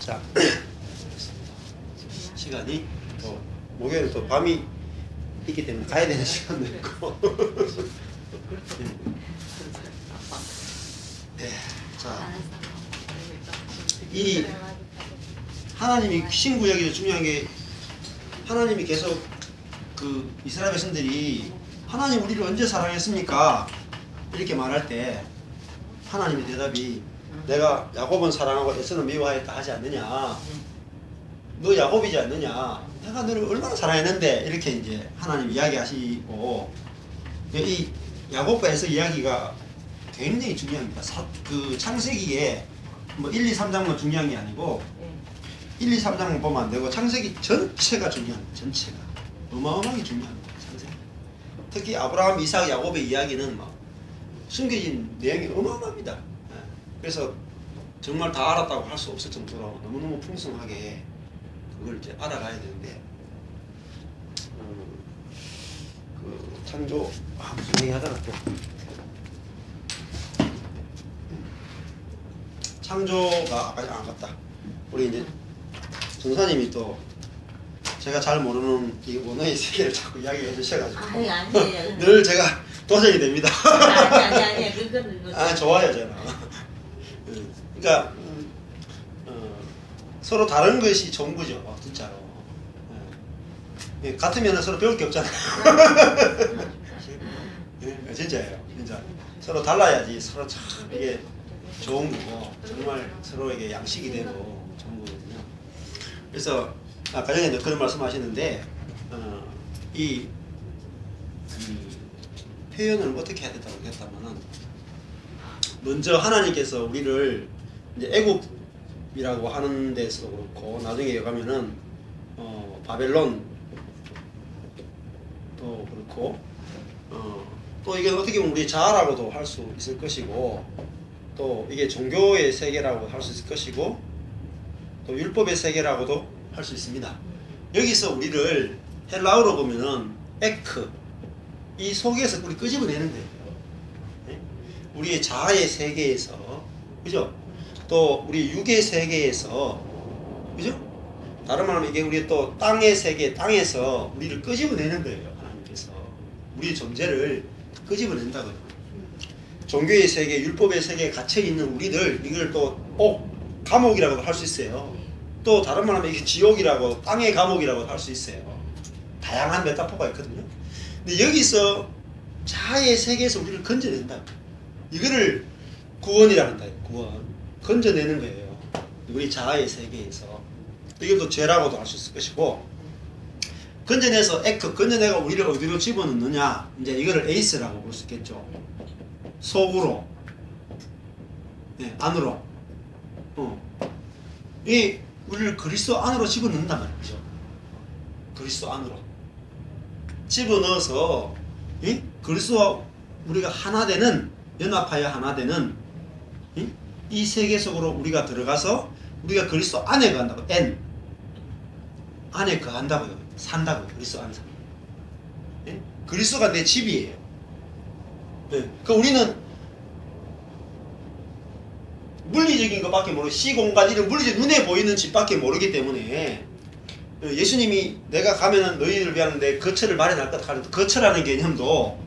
자, 시간이 또 목요일에 또 밤이 있기 때문에 가야 되는 시간도 있고. 네, 자, 이 하나님이 신구약이 중요한 게 하나님이 계속 그 이스라엘 백성들이 하나님 우리를 언제 사랑했습니까? 이렇게 말할 때 하나님의 대답이 내가 야곱은 사랑하고 에서는 미워하였다 하지 않느냐? 너 야곱이지 않느냐? 내가 너를 얼마나 사랑했는데 이렇게 이제 하나님 이야기하시고 이 야곱과 에서 이야기가 굉장히 중요합니다. 그 창세기에 뭐 1, 2, 3장만 중요한 게 아니고 1, 2, 3장만 보면 안 되고 창세기 전체가 중요합니다. 전체가 어마어마하게 중요합니다. 창세기. 특히 아브라함, 이삭, 야곱의 이야기는 막 숨겨진 내용이 어마어마합니다. 그래서 정말 다 알았다고 할 수 없을 정도로 너무너무 풍성하게 그걸 이제 알아가야 되는데 그 창조 무슨 얘기 하다가 또 창조가 아까 안 갔다. 우리 이제 전사님이 또 제가 잘 모르는 이 원어의 세계를 자꾸 이야기해 주셔가지고 아니에요. 늘 제가 도전이 됩니다. 아니 그거는 아 좋아요 저는. 그러니까 서로 다른 것이 좋은 거죠 진짜로. 같으면 서로 배울 게 없잖아요. 진짜예요. 진짜 서로 달라야지 서로 참 이게 좋은 거고 정말 서로에게 양식이 되고 좋은 거거든요. 그래서 아까 전에 그런 말씀하시는데 이 표현을 어떻게 해야 된다고 했다면은 먼저 하나님께서 우리를 이제 애굽이라고 하는 데서도 그렇고 나중에 가면은 바벨론도 그렇고 또 이게 어떻게 보면 우리 자아라고도 할 수 있을 것이고 또 이게 종교의 세계라고 할 수 있을 것이고 또 율법의 세계라고도 할 수 있습니다. 여기서 우리를 헬라어로 보면은 에크 이 속에서 우리 끄집어내는 거예요. 네? 우리의 자아의 세계에서 그죠? 또 우리 육의 세계에서 그죠? 다른 말로 이게 우리 또 땅의 세계 땅에서 우리를 끄집어내는 거예요. 하나님께서 우리의 존재를 끄집어낸다고요. 종교의 세계, 율법의 세계에 갇혀있는 우리들 이걸 또 감옥이라고도 할 수 있어요. 또 다른 말로 하면 이게 지옥이라고 땅의 감옥이라고 할 수 있어요. 다양한 메타포가 있거든요. 근데 여기서 자아의 세계에서 우리를 건져낸다. 이거를 구원이라 한다. 구원. 건져내는 거예요. 우리 자아의 세계에서. 이것도 죄라고도 할 수 있을 것이고 건져내서 건져내가 우리를 어디로 집어넣느냐 이제 이거를 에이스라고 볼 수 있겠죠. 속으로 네, 안으로 이 우리를 그리스도 안으로 집어넣는단 말이죠. 그리스도 안으로 집어넣어서 그리스도와 우리가 하나 되는 연합하여 하나 되는 이 세계 속으로 우리가 들어가서 우리가 그리스도 안에 간다고 안에 거한다고요. 산다고요. 그리스도 안에 산다. 그리스도가 내 집이에요. 그 우리는 물리적인 것밖에 모르고 시공간 이런 물리적 눈에 보이는 집밖에 모르기 때문에 예수님이 내가 가면은 너희를 위하는 내 거처를 마련할 것 같아도 거처라는 개념도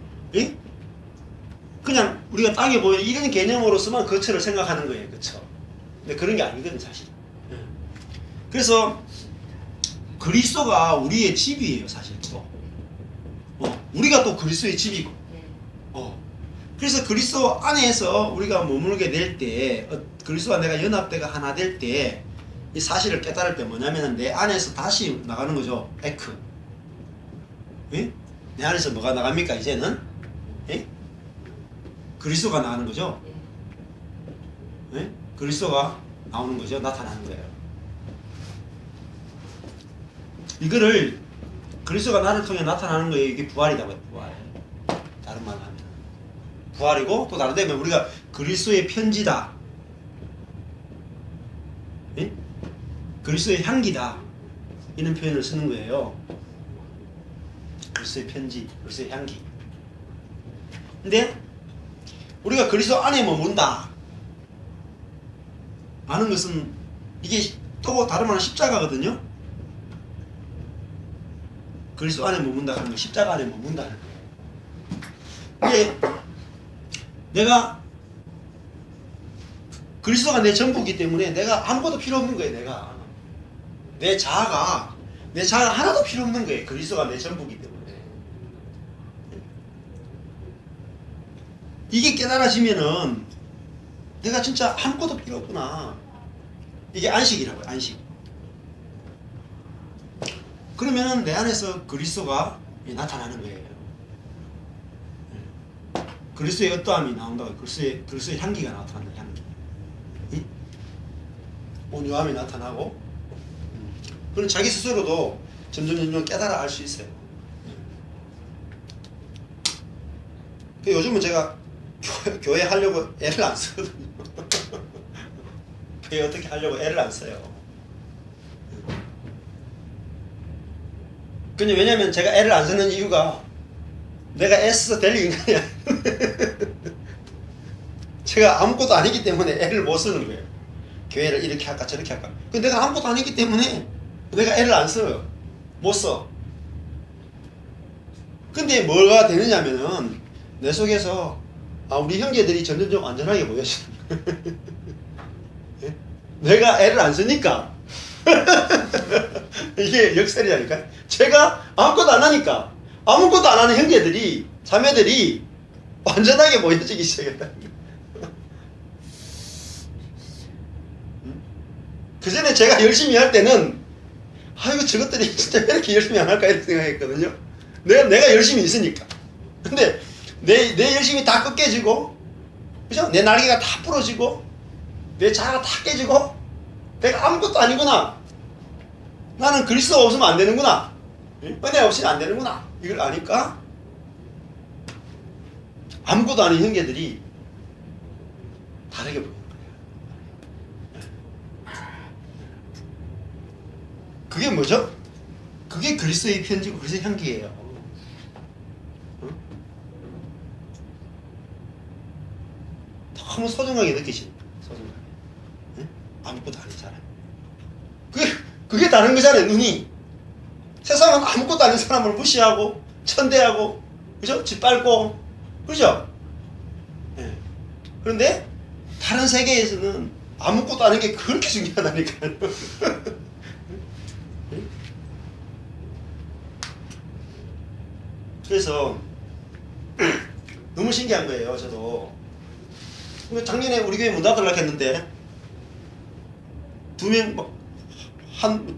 그냥 우리가 땅에 보이는 이런 개념으로서만 거처를 생각하는 거예요. 거처. 근데 그런 게 아니거든 사실. 그래서 그리스도가 우리의 집이에요 사실 또. 우리가 또 그리스도의 집이고. 그래서 그리스도 안에서 우리가 머물게 될 때 그리스도와 내가 연합대가 하나 될 때 이 사실을 깨달을 때 뭐냐면 내 안에서 다시 나가는 거죠. 에크. 내 안에서 뭐가 나갑니까 이제는? 그리스도가 나가는 거죠. 그리스도가 나오는 거죠. 나타나는 거예요. 이거를 그리스도가 나를 통해 나타나는 거예요. 이게 부활이라고 해요. 부활. 다른 말로 하면 부활이고 또 다른 데면 우리가 그리스도의 편지다. 그리스도의 향기다. 이런 표현을 쓰는 거예요. 그리스도의 편지, 그리스도의 향기. 근데 우리가 그리스도 안에 머문다. 하는 것은 이게 또 다른 말은 십자가거든요. 그리스도 안에 머문다 하는 거, 십자가 안에 머문다 하는 거예요. 이게 내가 그리스도가 내 전부이기 때문에 내가 아무것도 필요 없는 거예요. 내 자아가 하나도 필요 없는 거예요. 그리스도가 내 전부이기 때문에. 이게 깨달아지면은 내가 진짜 아무것도 필요 없구나. 이게 안식이라고요. 안식. 그러면은 내 안에서 그리스도가 나타나는 거예요. 그리스도의 어떠함이 나온다고. 그리스도의 향기가 나타난다. 향기. 온유함이 나타나고, 그럼 자기 스스로도 점점 깨달아 알 수 있어요. 요즘은 제가 교회 하려고 애를 안 쓰거든요. 교회 어떻게 하려고 애를 안 써요. 근데 왜냐면 제가 애를 안 쓰는 이유가 내가 애써서 될 인간이 아니에요. 제가 아무것도 아니기 때문에 애를 못 쓰는 거예요. 교회를 이렇게 할까 저렇게 할까. 근데 내가 아무것도 아니기 때문에 내가 애를 안 써요. 못 써. 근데 뭐가 되느냐면은 내 속에서 우리 형제들이 점점 안전하게 보여지는 거예요. 내가 애를 안 쓰니까 이게 역설이라니까. 제가 아무것도 안 하니까 아무것도 안 하는 형제들이 자매들이 완전하게 보여지기 시작했다는 거예요. 그 전에 제가 열심히 할 때는 아이고 저것들이 진짜 왜 이렇게 열심히 안 할까 이렇게 생각했거든요. 내가 열심히 있으니까. 근데 내 열심이 다 꺾여지고, 그죠? 내 날개가 다 부러지고 내 자아가 다 깨지고 내가 아무것도 아니구나. 나는 그리스도 없으면 안 되는구나. 은혜 없이는 안 되는구나. 이걸 아니까 아무것도 아닌 형제들이 다르게 보여요. 그게 뭐죠? 그게 그리스도의 편지고 그리스도의 향기예요. 너무 소중하게 느끼시는 거예요. 소중하게. 아무것도 아닌 사람. 그게 다른 거잖아요. 눈이. 세상은 아무것도 아닌 사람을 무시하고 천대하고, 그죠? 짓밟고, 그죠? 네. 그런데 다른 세계에서는 아무것도 아닌 게 그렇게 중요하다니까요. 그래서 너무 신기한 거예요. 저도 작년에 우리 교회 문 닫으려고 했는데 두 명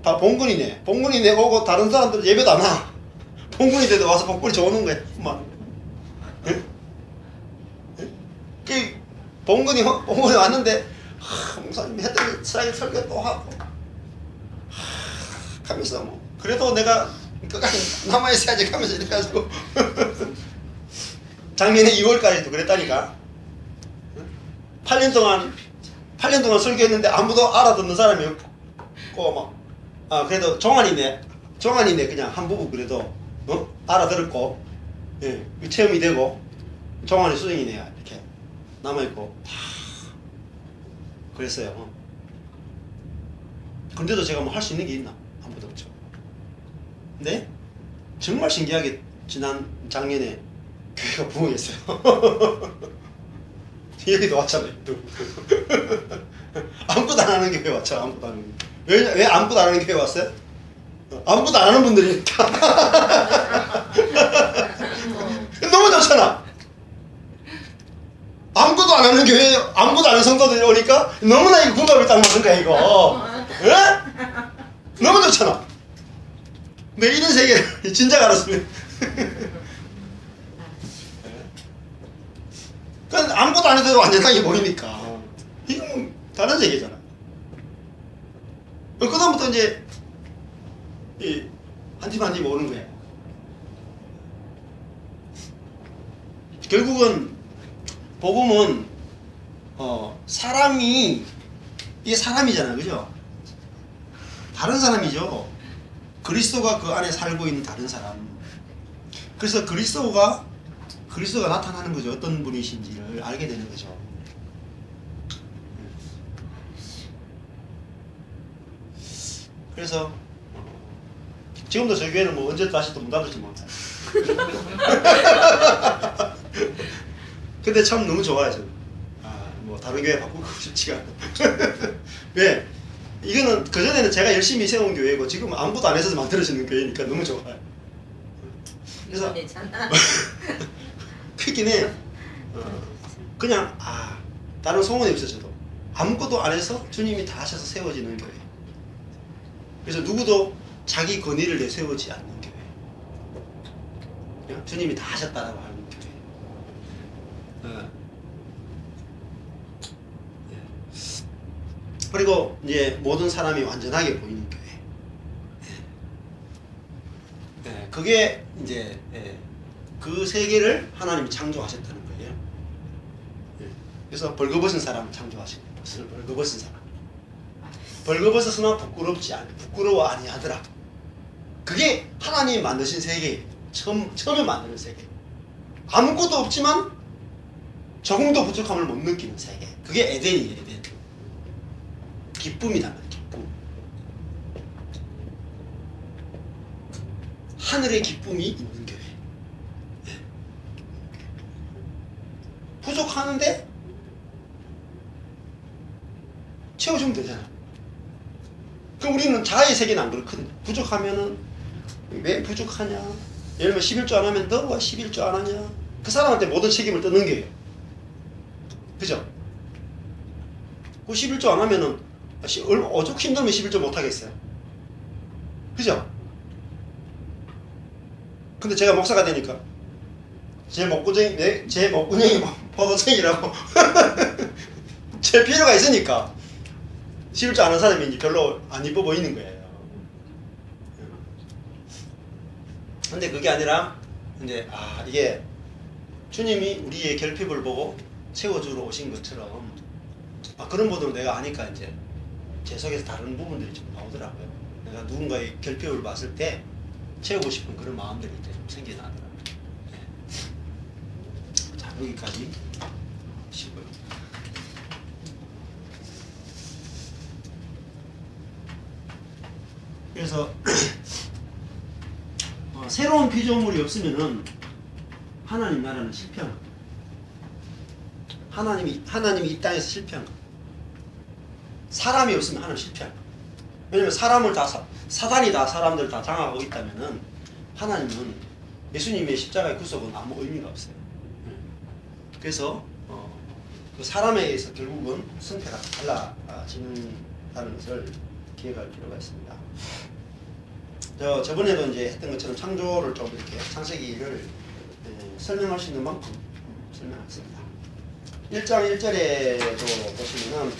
다 봉건이네 오고 다른 사람들은 예배도 안 와. 봉건이들도 와서 복불이 줘오는 거예요. 막. 그 봉건이 왔는데 목사님 했더니 설교 또 하고 하면서 뭐 그래도 내가 끝까지 남아있어야지 하면서 이렇게 해가지고 작년에 2월까지도 그랬다니까. 8년 동안 설교했는데 아무도 알아듣는 사람이 없고 그래도 종환이네 그냥 한 부분 그래도 알아들었고, 예, 체험이 되고 종환이 수행이네 이렇게 남아있고 다 그랬어요. 근데도 제가 뭐 할 수 있는 게 있나? 아무것도 없죠. 근데 정말 신기하게 지난 작년에 교회가 부흥했어요. 여기도 왔잖아요. 아무것도 안 하는 교회 왔죠. 아무것도 안 하는. 왜 아무것도 안 하는 교회 왔어요? 아무것도 안 하는 분들이니까. 너무 좋잖아. 아무것도 안 하는 교회, 아무것도 안 하는 성도들이 오니까 너무나 이거 궁합이 딱 맞는 거야 이거. 예? 너무 좋잖아. 근데 이런 세계를 진작 알았으면. 그건 아무것도 안 해도 완전하게 보이니까 이건 다른 세계잖아. 그다음부터 이제 한 팀 한 팀 오는 거야. 결국은 복음은 사람이 이게 사람이잖아, 그죠? 다른 사람이죠. 그리스도가 그 안에 살고 있는 다른 사람. 그래서 그리스도가 나타나는 거죠. 어떤 분이신지를 알게 되는 거죠. 그래서 지금도 저희 교회는 뭐 언제 다시 또 문 닫을지 몰라요. 근데 참 너무 좋아요 저는. 뭐 다른 교회 바꾸고 싶지가 않아요. 왜? 이거는 그전에는 제가 열심히 세운 교회고 지금 아무것도 안 해서 만들어지는 교회니까 너무 좋아요. 그래서 크긴 해. 그냥 다른 소원이 없어요. 저도 아무것도 안 해서 주님이 다 하셔서 세워지는 교회. 그래서 누구도 자기 권위를 내세우지 않는 교회. 그냥 주님이 다 하셨다라고 하는 교회. 그리고 이제 모든 사람이 완전하게 보이는 교회. 그게 이제 그 세계를 하나님이 창조하셨다는 거예요. 그래서 벌거벗은 사람을 창조하시고 벌거벗은 사람. 벌거벗었으나 부끄러워 아니하더라. 그게 하나님이 만드신 세계예요. 처음에 만드는 세계. 아무것도 없지만 조금도 부족함을 못 느끼는 세계. 그게 에덴이에요. 에덴. 기쁨이란 말이에요. 기쁨. 하늘의 기쁨이 있는 교회. 부족하는데 채워주면 되잖아. 그럼 우리는 자아의 세계는 안 그렇거든요. 부족하면은 왜 부족하냐? 예를 들면 11조 안 하면 너가 11조 안 하냐? 그 사람한테 모든 책임을 떠는 거예요. 그죠? 그 11조 안 하면은 어죽 힘들면 11조 못 하겠어요. 그죠? 근데 제가 목사가 되니까 제 목구멍이 포도쟁이라고 제 필요가 있으니까 11조 안 하는 사람이 이제 별로 안 이뻐 보이는 거예요. 근데 그게 아니라 이제 이게 주님이 우리의 결핍을 보고 채워주러 오신 것처럼 그런 부분을 내가 아니까 이제 제 속에서 다른 부분들이 좀 나오더라고요. 내가 누군가의 결핍을 봤을 때 채우고 싶은 그런 마음들이 이제 좀 생겨나더라고요. 자, 여기까지 하시고요. 그래서 새로운 피조물이 없으면은 하나님 나라는 실패한 거예요. 하나님이 이 땅에서 실패한 거예요. 사람이 없으면 하나님 실패한 거예요. 왜냐면 사단이 다 사람들 다 장악하고 있다면은 하나님은 예수님의 십자가의 구속은 아무 의미가 없어요. 그래서 그 사람에 의해서 결국은 승패가 달라지는다는 것을 기억할 필요가 있습니다. 저번에도 이제 했던 것처럼 창조를 좀 이렇게 창세기를 설명할 수 있는 만큼 설명했습니다. 1장 1절에도 보시면은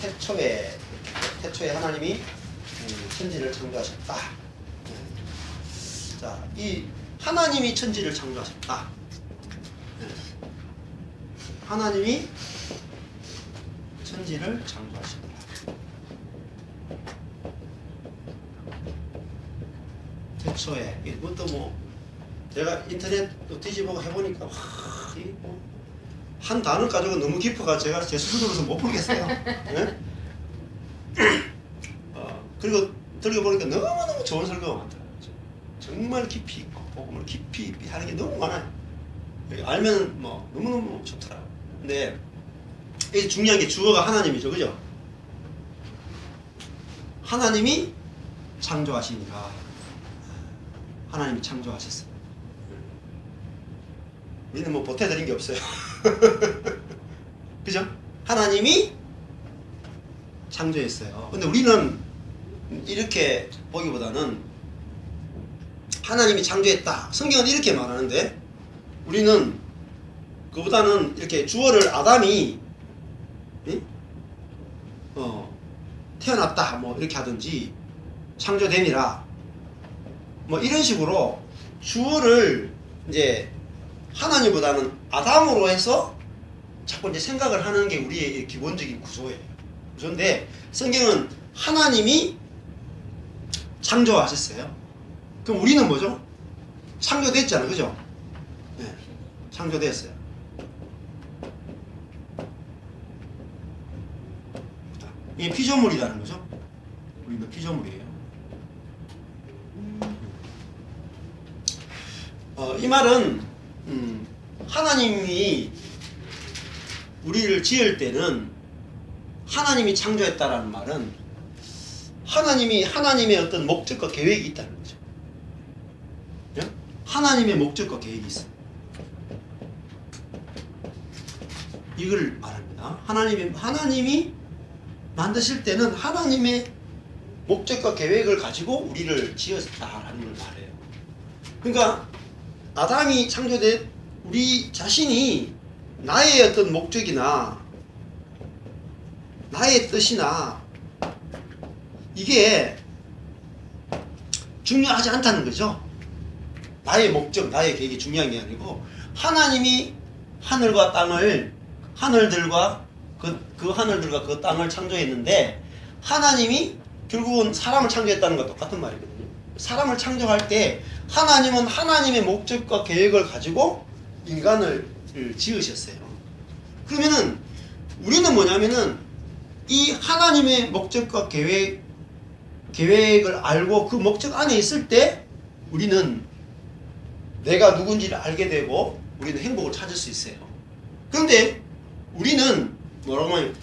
태초에 하나님이 천지를 창조하셨다. 자, 이 하나님이 천지를 창조하셨다. 하나님이 천지를 창조하셨다. 태초에 이것도 뭐 제가 인터넷 뒤집어 해보니까 한 단어 가지고 너무 깊어가 제가 제 스스로로서 못 보겠어요. 네? 그리고 들어보니까 너무너무 좋은 설교가 많더라고요. 정말 깊이 있고 복음을 깊이 하는 게 너무 많아요. 알면 뭐 너무너무 좋더라고요. 근데 이게 중요한 게 주어가 하나님이죠. 그죠? 하나님이 창조하시니까 하나님이 창조하셨어요. 우리는 뭐 보태드린 게 없어요. 그죠? 하나님이 창조했어요. 근데 우리는 이렇게 보기보다는 하나님이 창조했다. 성경은 이렇게 말하는데 우리는 그보다는 이렇게 주어를 아담이 태어났다 뭐 이렇게 하든지 창조됨이라 뭐 이런 식으로 주어를 이제 하나님보다는 아담으로 해서 자꾸 이제 생각을 하는 게 우리의 기본적인 구조예요. 구조인데 성경은 하나님이 창조하셨어요. 그럼 우리는 뭐죠? 창조됐잖아요. 그죠? 네, 창조됐어요. 이게 피조물이라는 거죠. 우리는 피조물이에요. 이 말은 하나님이 우리를 지을 때는 하나님이 창조했다라는 말은 하나님이 하나님의 어떤 목적과 계획이 있다는 거죠. 예? 하나님의 목적과 계획이 있어요. 이걸 말합니다. 하나님이 만드실 때는 하나님의 목적과 계획을 가지고 우리를 지었다라는 걸 말해요. 그러니까 아담이 창조된 우리 자신이 나의 어떤 목적이나 나의 뜻이나 이게 중요하지 않다는 거죠. 나의 목적, 나의 계획이 중요한 게 아니고 하나님이 하늘과 땅을 하늘들과 그 하늘들과 그 땅을 창조했는데 하나님이 결국은 사람을 창조했다는 것과 똑같은 말이거든요. 사람을 창조할 때 하나님은 하나님의 목적과 계획을 가지고 인간을 지으셨어요. 그러면은 우리는 뭐냐면은 이 하나님의 목적과 계획을 알고 그 목적 안에 있을 때 우리는 내가 누군지를 알게 되고 우리는 행복을 찾을 수 있어요. 그런데 우리는 뭐라고 하면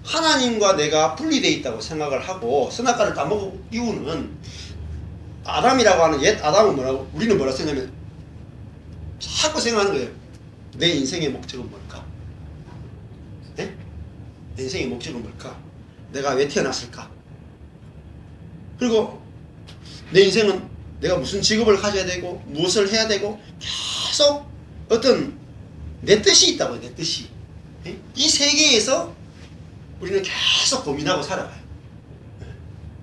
하나님과 내가 분리되어 있다고 생각을 하고 선악과를 따먹은 이유는 아담이라고 하는 옛 아담은 뭐라고 우리는 뭐라고 생각하면 자꾸 생각하는 거예요. 내 인생의 목적은 뭘까? 네? 내 인생의 목적은 뭘까? 내가 왜 태어났을까? 그리고 내 인생은 내가 무슨 직업을 가져야 되고 무엇을 해야 되고 계속 어떤 내 뜻이 있다고요. 내 뜻이. 이 세계에서 우리는 계속 고민하고 살아가요.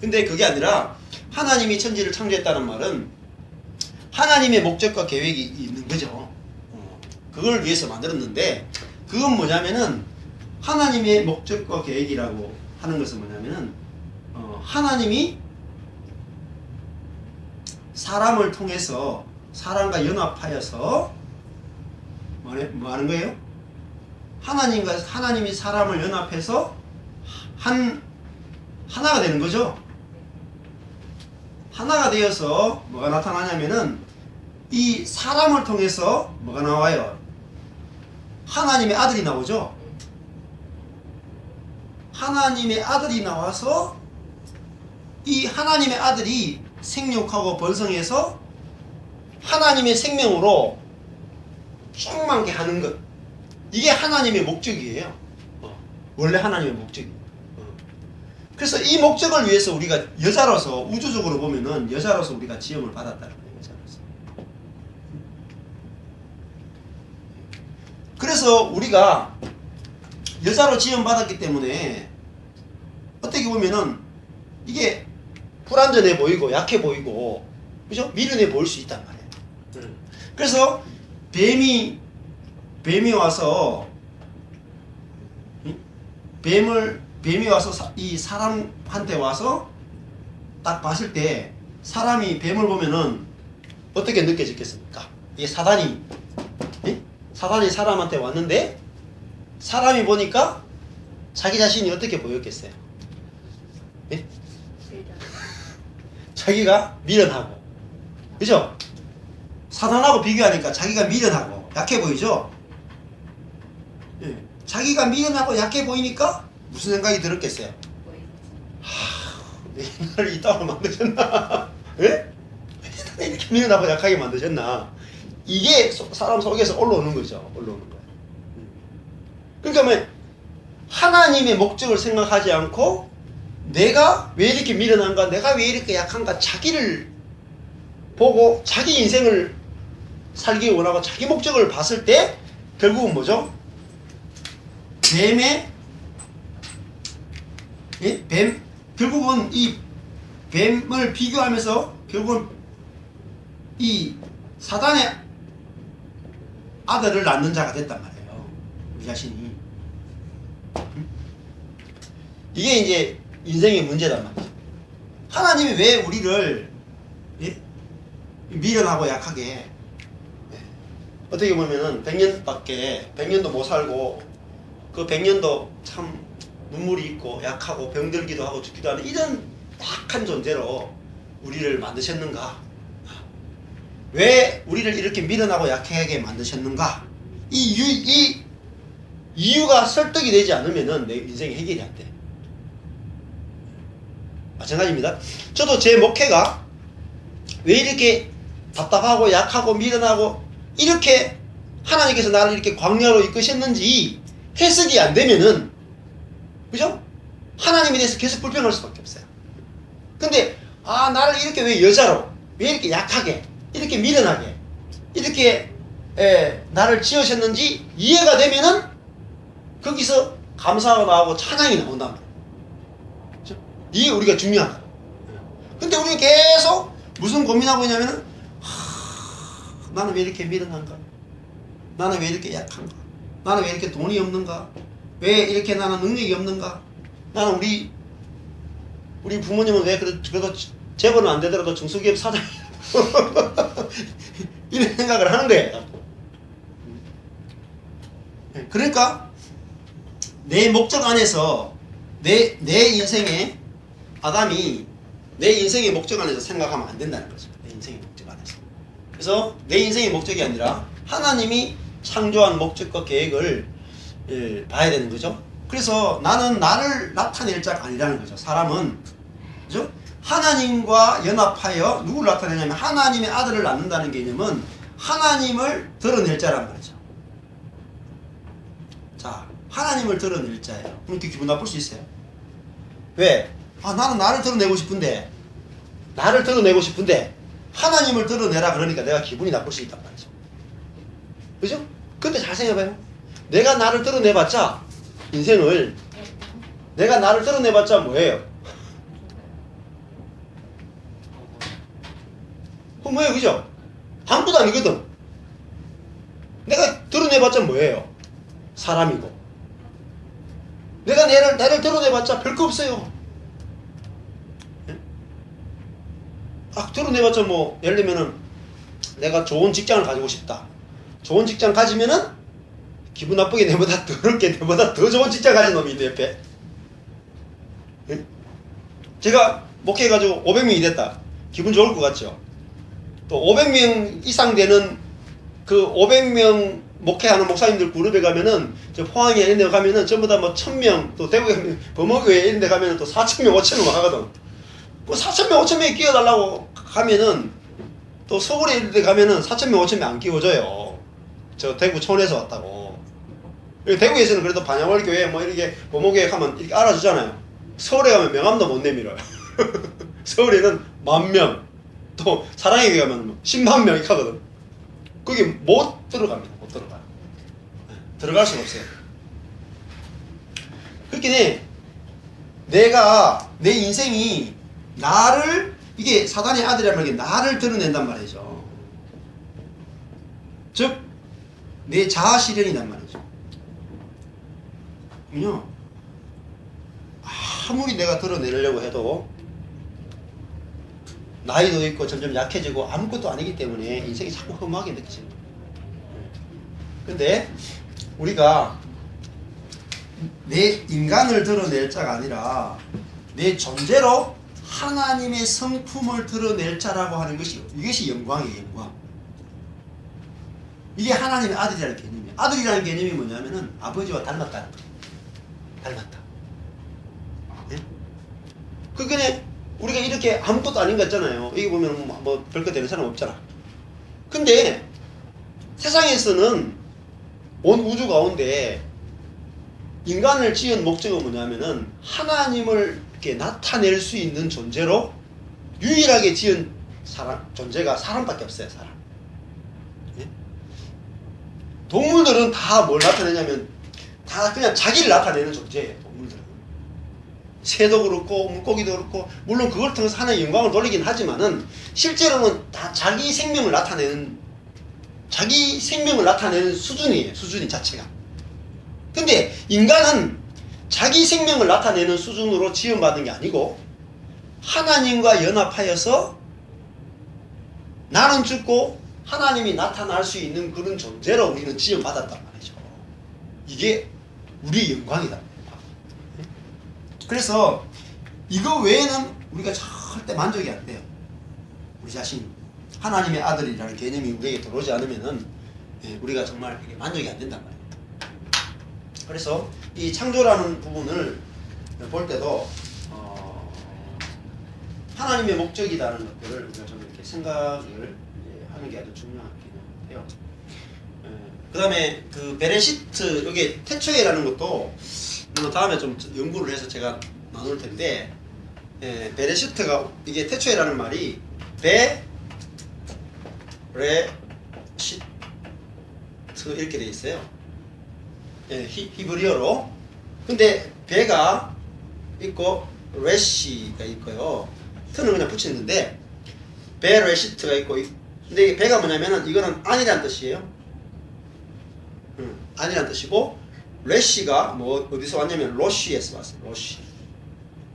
근데 그게 아니라 하나님이 천지를 창조했다는 말은 하나님의 목적과 계획이 있는 거죠. 그걸 위해서 만들었는데 그건 뭐냐면은 하나님의 목적과 계획이라고 하는 것은 뭐냐면은 하나님이 사람을 통해서 사람과 연합하여서 뭐 하는 거예요? 하나님이 사람을 연합해서 하나가 되는 거죠. 하나가 되어서 뭐가 나타나냐면은 이 사람을 통해서 뭐가 나와요? 하나님의 아들이 나오죠. 하나님의 아들이 나와서 이 하나님의 아들이 생육하고 번성해서 하나님의 생명으로 충만케 하는 것. 이게 하나님의 목적이에요. 원래 하나님의 목적이에요. 그래서 이 목적을 위해서 우리가 여자로서 우주적으로 보면은 여자로서 우리가 지음을 받았다는 거예요. 여자로서. 그래서 우리가 여자로 지음 받았기 때문에 어떻게 보면은 이게 불완전해 보이고 약해 보이고 그죠? 미련해 보일 수 있단 말이에요. 그래서 뱀이 와서 뱀이 와서 이 사람한테 와서 딱 봤을 때 사람이 뱀을 보면은 어떻게 느껴지겠습니까? 이게 사단이 사람한테 왔는데 사람이 보니까 자기 자신이 어떻게 보였겠어요? 예? 자기가 미련하고 그죠? 사단하고 비교하니까 자기가 미련하고 약해 보이죠? 예. 자기가 미련하고 약해 보이니까 무슨 생각이 들었겠어요? 왜 나를 이따위로 만드셨나? 예? 왜 이렇게 미련하고 약하게 만드셨나? 이게 사람 속에서 올라오는 거죠. 올라오는 거예요. 그러니까 뭐 하나님의 목적을 생각하지 않고 내가 왜 이렇게 미련한가? 내가 왜 이렇게 약한가? 자기를 보고 자기 인생을 살기 원하고 자기 목적을 봤을 때 결국은 뭐죠? 결국은 이 뱀을 비교하면서 결국은 이 사단의 아들을 낳는 자가 됐단 말이에요. 우리 자신이. 이게 이제 인생의 문제단 말이죠. 하나님이 왜 우리를 미련하고 약하게 어떻게 보면은 100년도 못 살고 그 100년도 참 눈물이 있고 약하고 병들기도 하고 죽기도 하는 이런 약한 존재로 우리를 만드셨는가? 왜 우리를 이렇게 미련하고 약하게 만드셨는가? 이 이유가 설득이 되지 않으면은 내 인생이 해결이 안 돼. 마찬가지입니다. 저도 제 목회가 왜 이렇게 답답하고 약하고 미련하고 이렇게 하나님께서 나를 이렇게 광야로 이끄셨는지 해석이 안 되면은, 그죠? 하나님에 대해서 계속 불평할 수밖에 없어요. 근데 나를 이렇게 왜 여자로, 왜 이렇게 약하게, 이렇게 미련하게, 이렇게 나를 지으셨는지 이해가 되면은 거기서 감사가 나오고 찬양이 나온단 말이에요. 그죠? 이게 우리가 중요하다. 근데 우리는 계속 무슨 고민하고 있냐면은 나는 왜 이렇게 미련한가? 나는 왜 이렇게 약한가? 나는 왜 이렇게 돈이 없는가? 왜 이렇게 나는 능력이 없는가? 나는 우리 부모님은 왜 그래도 재벌은 안 되더라도 중소기업 사장이 이런 생각을 하는 거예요. 그러니까 내 목적 안에서 내 인생의 아담이 내 인생의 목적 안에서 생각하면 안 된다는 거죠. 내 인생의 목적 안에서. 그래서 내 인생의 목적이 아니라 하나님이 창조한 목적과 계획을 봐야 되는 거죠. 그래서 나는 나를 나타낼 자가 아니라는 거죠. 사람은, 그죠? 하나님과 연합하여 누구를 나타내냐면 하나님의 아들을 낳는다는 개념은 하나님을 드러낼 자란 말이죠. 자, 하나님을 드러낼 자예요. 그럼 이렇게 기분 나쁠 수 있어요. 왜? 나는 나를 드러내고 싶은데 하나님을 드러내라 그러니까 내가 기분이 나쁠 수 있단 말이죠. 그죠? 근데 잘 생각해봐요. 내가 나를 드러내봤자 인생을 내가 나를 드러내봤자 뭐예요? 뭐예요, 그죠? 아무것도 아니거든. 내가 드러내봤자 뭐예요? 사람이고. 내가 나를 드러내봤자 별거 없어요. 드러내봤자 뭐 예를 들면은 내가 좋은 직장을 가지고 싶다. 좋은 직장 가지면은 기분 나쁘게 내보다 더럽게 내보다 더 좋은 직장 가진 놈이 있대 옆에. 제가 목회해가지고 500명이 됐다. 기분 좋을 것 같죠? 또 500명 이상 되는 그 500명 목회하는 목사님들 그룹에 가면은 저 포항에 이런 데 가면은 전부 다 뭐 1000명, 또 대구에 가면 범어교회 이런 데 가면은 또 4000명, 5000명 하거든. 뭐 4000명, 5000명이 끼워달라고 가면은 또 서울에 이런 데 가면은 4000명, 5000명 안 끼워줘요. 저 대구 촌에서 왔다고. 대구에서는 그래도 반야월교회 뭐 이렇게 범어교회 가면 이렇게 알아주잖아요. 서울에 가면 명함도 못 내밀어요. 서울에는 10,000명, 또 사랑의 교회 가면 10만 명이 가거든. 거기 못 들어갑니다. 못 들어가요. 들어갈 수가 없어요. 그렇게 내가 내 인생이 나를, 이게 사단의 아들이라는 게 나를 드러낸단 말이죠. 즉 내 자아 실현이란 말이죠. 그럼요. 아무리 내가 드러내려고 해도 나이도 있고 점점 약해지고 아무것도 아니기 때문에 인생이 자꾸 허무하게 느껴집니다. 근데 우리가 내 인간을 드러낼 자가 아니라 내 존재로 하나님의 성품을 드러낼 자라고 하는 것이, 이것이 영광이에요. 영광. 이게 하나님의 아들이라는 개념이에요. 아들이라는 개념이 뭐냐면은 아버지와 닮았다는 거예요. 닮았다. 네? 그러니까 우리가 이렇게 아무것도 아닌 것 같잖아요. 여기 보면 뭐 별거 되는 사람 없잖아. 근데 세상에서는 온 우주 가운데 인간을 지은 목적은 뭐냐면은 하나님을 이렇게 나타낼 수 있는 존재로 유일하게 지은 존재가 사람밖에 없어요. 사람. 예? 동물들은 다 뭘 나타내냐면 다 그냥 자기를 나타내는 존재예요. 동물들은. 새도 그렇고 물고기도 그렇고, 물론 그걸 통해서 하나의 영광을 돌리긴 하지만은 실제로는 다 자기 생명을 나타내는 수준이에요. 수준이 자체가. 근데 인간은 자기 생명을 나타내는 수준으로 지원받은 게 아니고 하나님과 연합하여서 나는 죽고 하나님이 나타날 수 있는 그런 존재로 우리는 지원받았단 말이죠. 이게 우리의 영광이다. 그래서 이거 외에는 우리가 절대 만족이 안 돼요. 우리 자신. 하나님의 아들이라는 개념이 우리에게 들어오지 않으면은 우리가 정말 이게 만족이 안 된단 말이에요. 그래서 이 창조라는 부분을 볼 때도 하나님의 목적이라는 것들을 우리가 좀 이렇게 생각을 하는 게 아주 중요한 개념이에요. 그 다음에 그 베레시트, 여기 태초에라는 것도 다음에 좀 연구를 해서 제가 나눌 텐데, 베레시트가, 이게 태초에라는 말이 베레시트 이렇게 돼 있어요. 히브리어로. 근데 베가 있고 레시가 있고요. 트는 그냥 붙이는 건데, 베레시트가 있고, 근데 이게 베가 뭐냐면은 이거는 안이란 뜻이에요. 안이란 뜻이고, 레시가 뭐 어디서 왔냐면 로시에서 왔어요.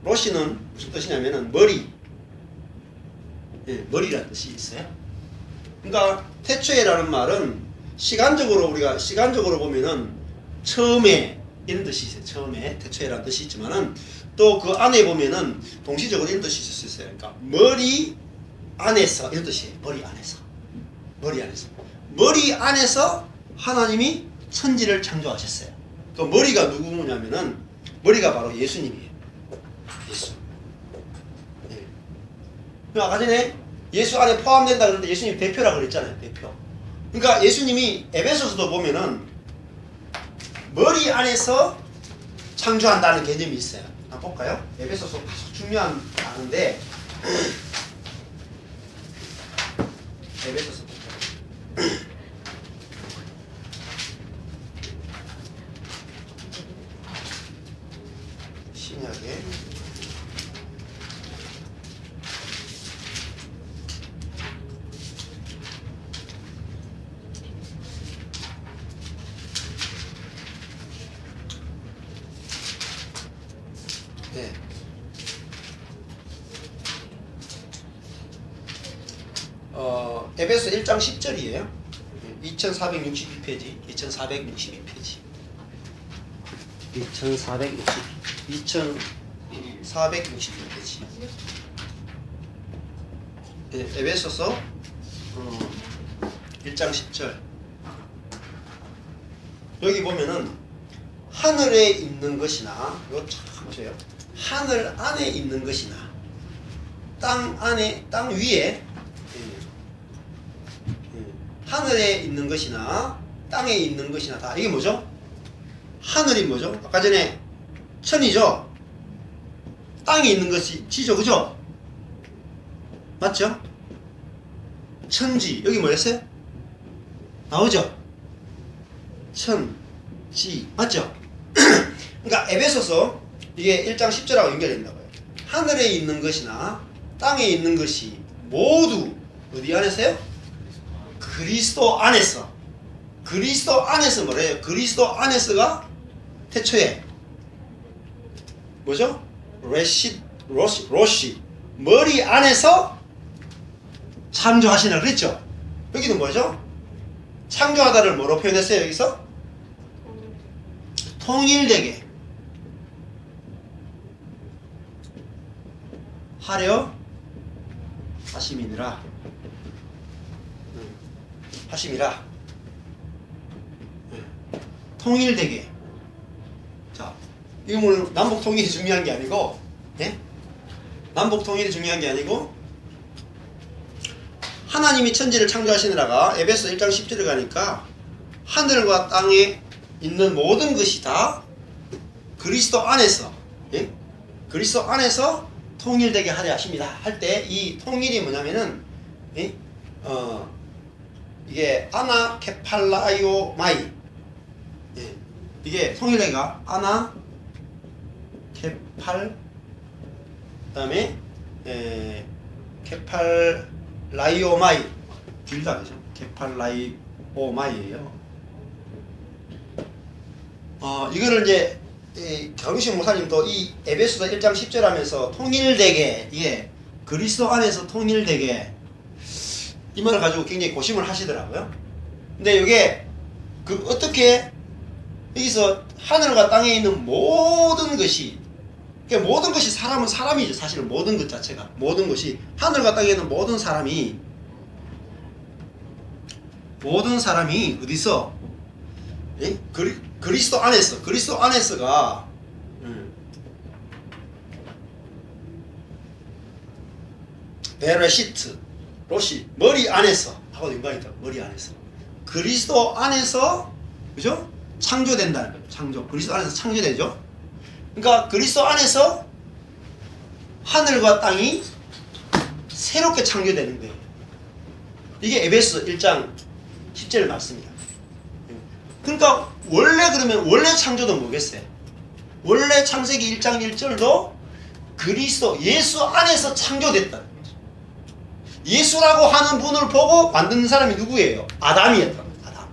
로시는 무슨 뜻이냐면은 머리, 머리라는 뜻이 있어요. 그러니까 태초에라는 말은 우리가 시간적으로 보면은 처음에 이런 뜻이 있어요. 처음에 태초에라는 뜻이 있지만은 또 그 안에 보면은 동시적으로 이런 뜻이 있을 수 있어요. 그러니까 머리 안에서 이런 뜻이에요. 머리 안에서 하나님이 천지를 창조하셨어요. 그 머리가 누구냐면은 머리가 바로 예수님이에요. 예수. 아까 전에 예수 안에 포함된다 그랬는데 예수님 대표라 그랬잖아요. 대표. 그러니까 예수님이 에베소서도 보면은 머리 안에서 창조한다는 개념이 있어요. 한번 볼까요? 에베소서 중요한 단어인데 에베소서 신약에 에베소 1장 10절이에요. 2462페이지. 2462페이지. 2462페이지. 에베소서 1장 10절. 여기 보면은 하늘에 있는 것이나, 이거 참 보세요. 하늘 안에 있는 것이나 땅 위에, 하늘에 있는 것이나 땅에 있는 것이나 다 이게 뭐죠? 하늘이 뭐죠? 아까 전에 천이죠? 땅에 있는 것이 지죠, 그죠? 맞죠? 천지, 여기 뭐였어요? 나오죠? 천지, 맞죠? 그러니까 에베소서 이게 1장 10절하고 연결된다고요. 하늘에 있는 것이나 땅에 있는 것이 모두 어디 안에서요? 그리스도 안에서. 그리스도 안에서 뭐래요? 그리스도 안에서가 태초에 뭐죠? 로시 머리 안에서 창조하시나 그랬죠? 여기는 뭐죠? 창조하다를 뭐로 표현했어요? 여기서? 통일되게 하려 하심이니라. 하심이라. 통일되게. 자, 이거 뭐 남북 통일이 중요한 게 아니고, 남북 통일이 중요한 게 아니고, 하나님이 천지를 창조하시느라가 에베소 1장 10절에 가니까 하늘과 땅에 있는 모든 것이 다 그리스도 안에서, 그리스도 안에서 통일되게 하려 하십니다. 할 때 이 통일이 뭐냐면은, 이게 아나 케팔라이오 마이, 이게 통일되기가 아나 케팔, 그다음에 케팔라이오 마이, 길다 그죠? 케팔라이오 마이예요. 이거를 이제 경신 목사님도 이 에베소서 1장 10절 하면서 통일되게, 이게 그리스도 안에서 통일되게, 이 말을 가지고 굉장히 고심을 하시더라고요. 근데 이게 어떻게 여기서 하늘과 땅에 있는 모든 것이, 그러니까 모든 것이 사람은 사람이죠. 사실은 모든 것 자체가, 모든 것이, 하늘과 땅에 있는 모든 사람이 모든 사람이 어디서? 예? 그리스도 안에서. 그리스도 안에서가 베레시트 로시 머리 안에서 하고 연관이다. 머리 안에서 그리스도 안에서 그죠? 창조된다는 거죠. 창조. 그리스도 안에서 창조되죠. 그러니까 그리스도 안에서 하늘과 땅이 새롭게 창조되는 거예요. 이게 에베소 1장 10절 말씀이야. 그러니까 원래 창조도 뭐겠어요? 원래 창세기 1장 1절도 그리스도 예수 안에서 창조됐다는 거죠. 예수라고 하는 분을 보고 만든 사람이 누구예요? 아담이었다는 거예요. 아담.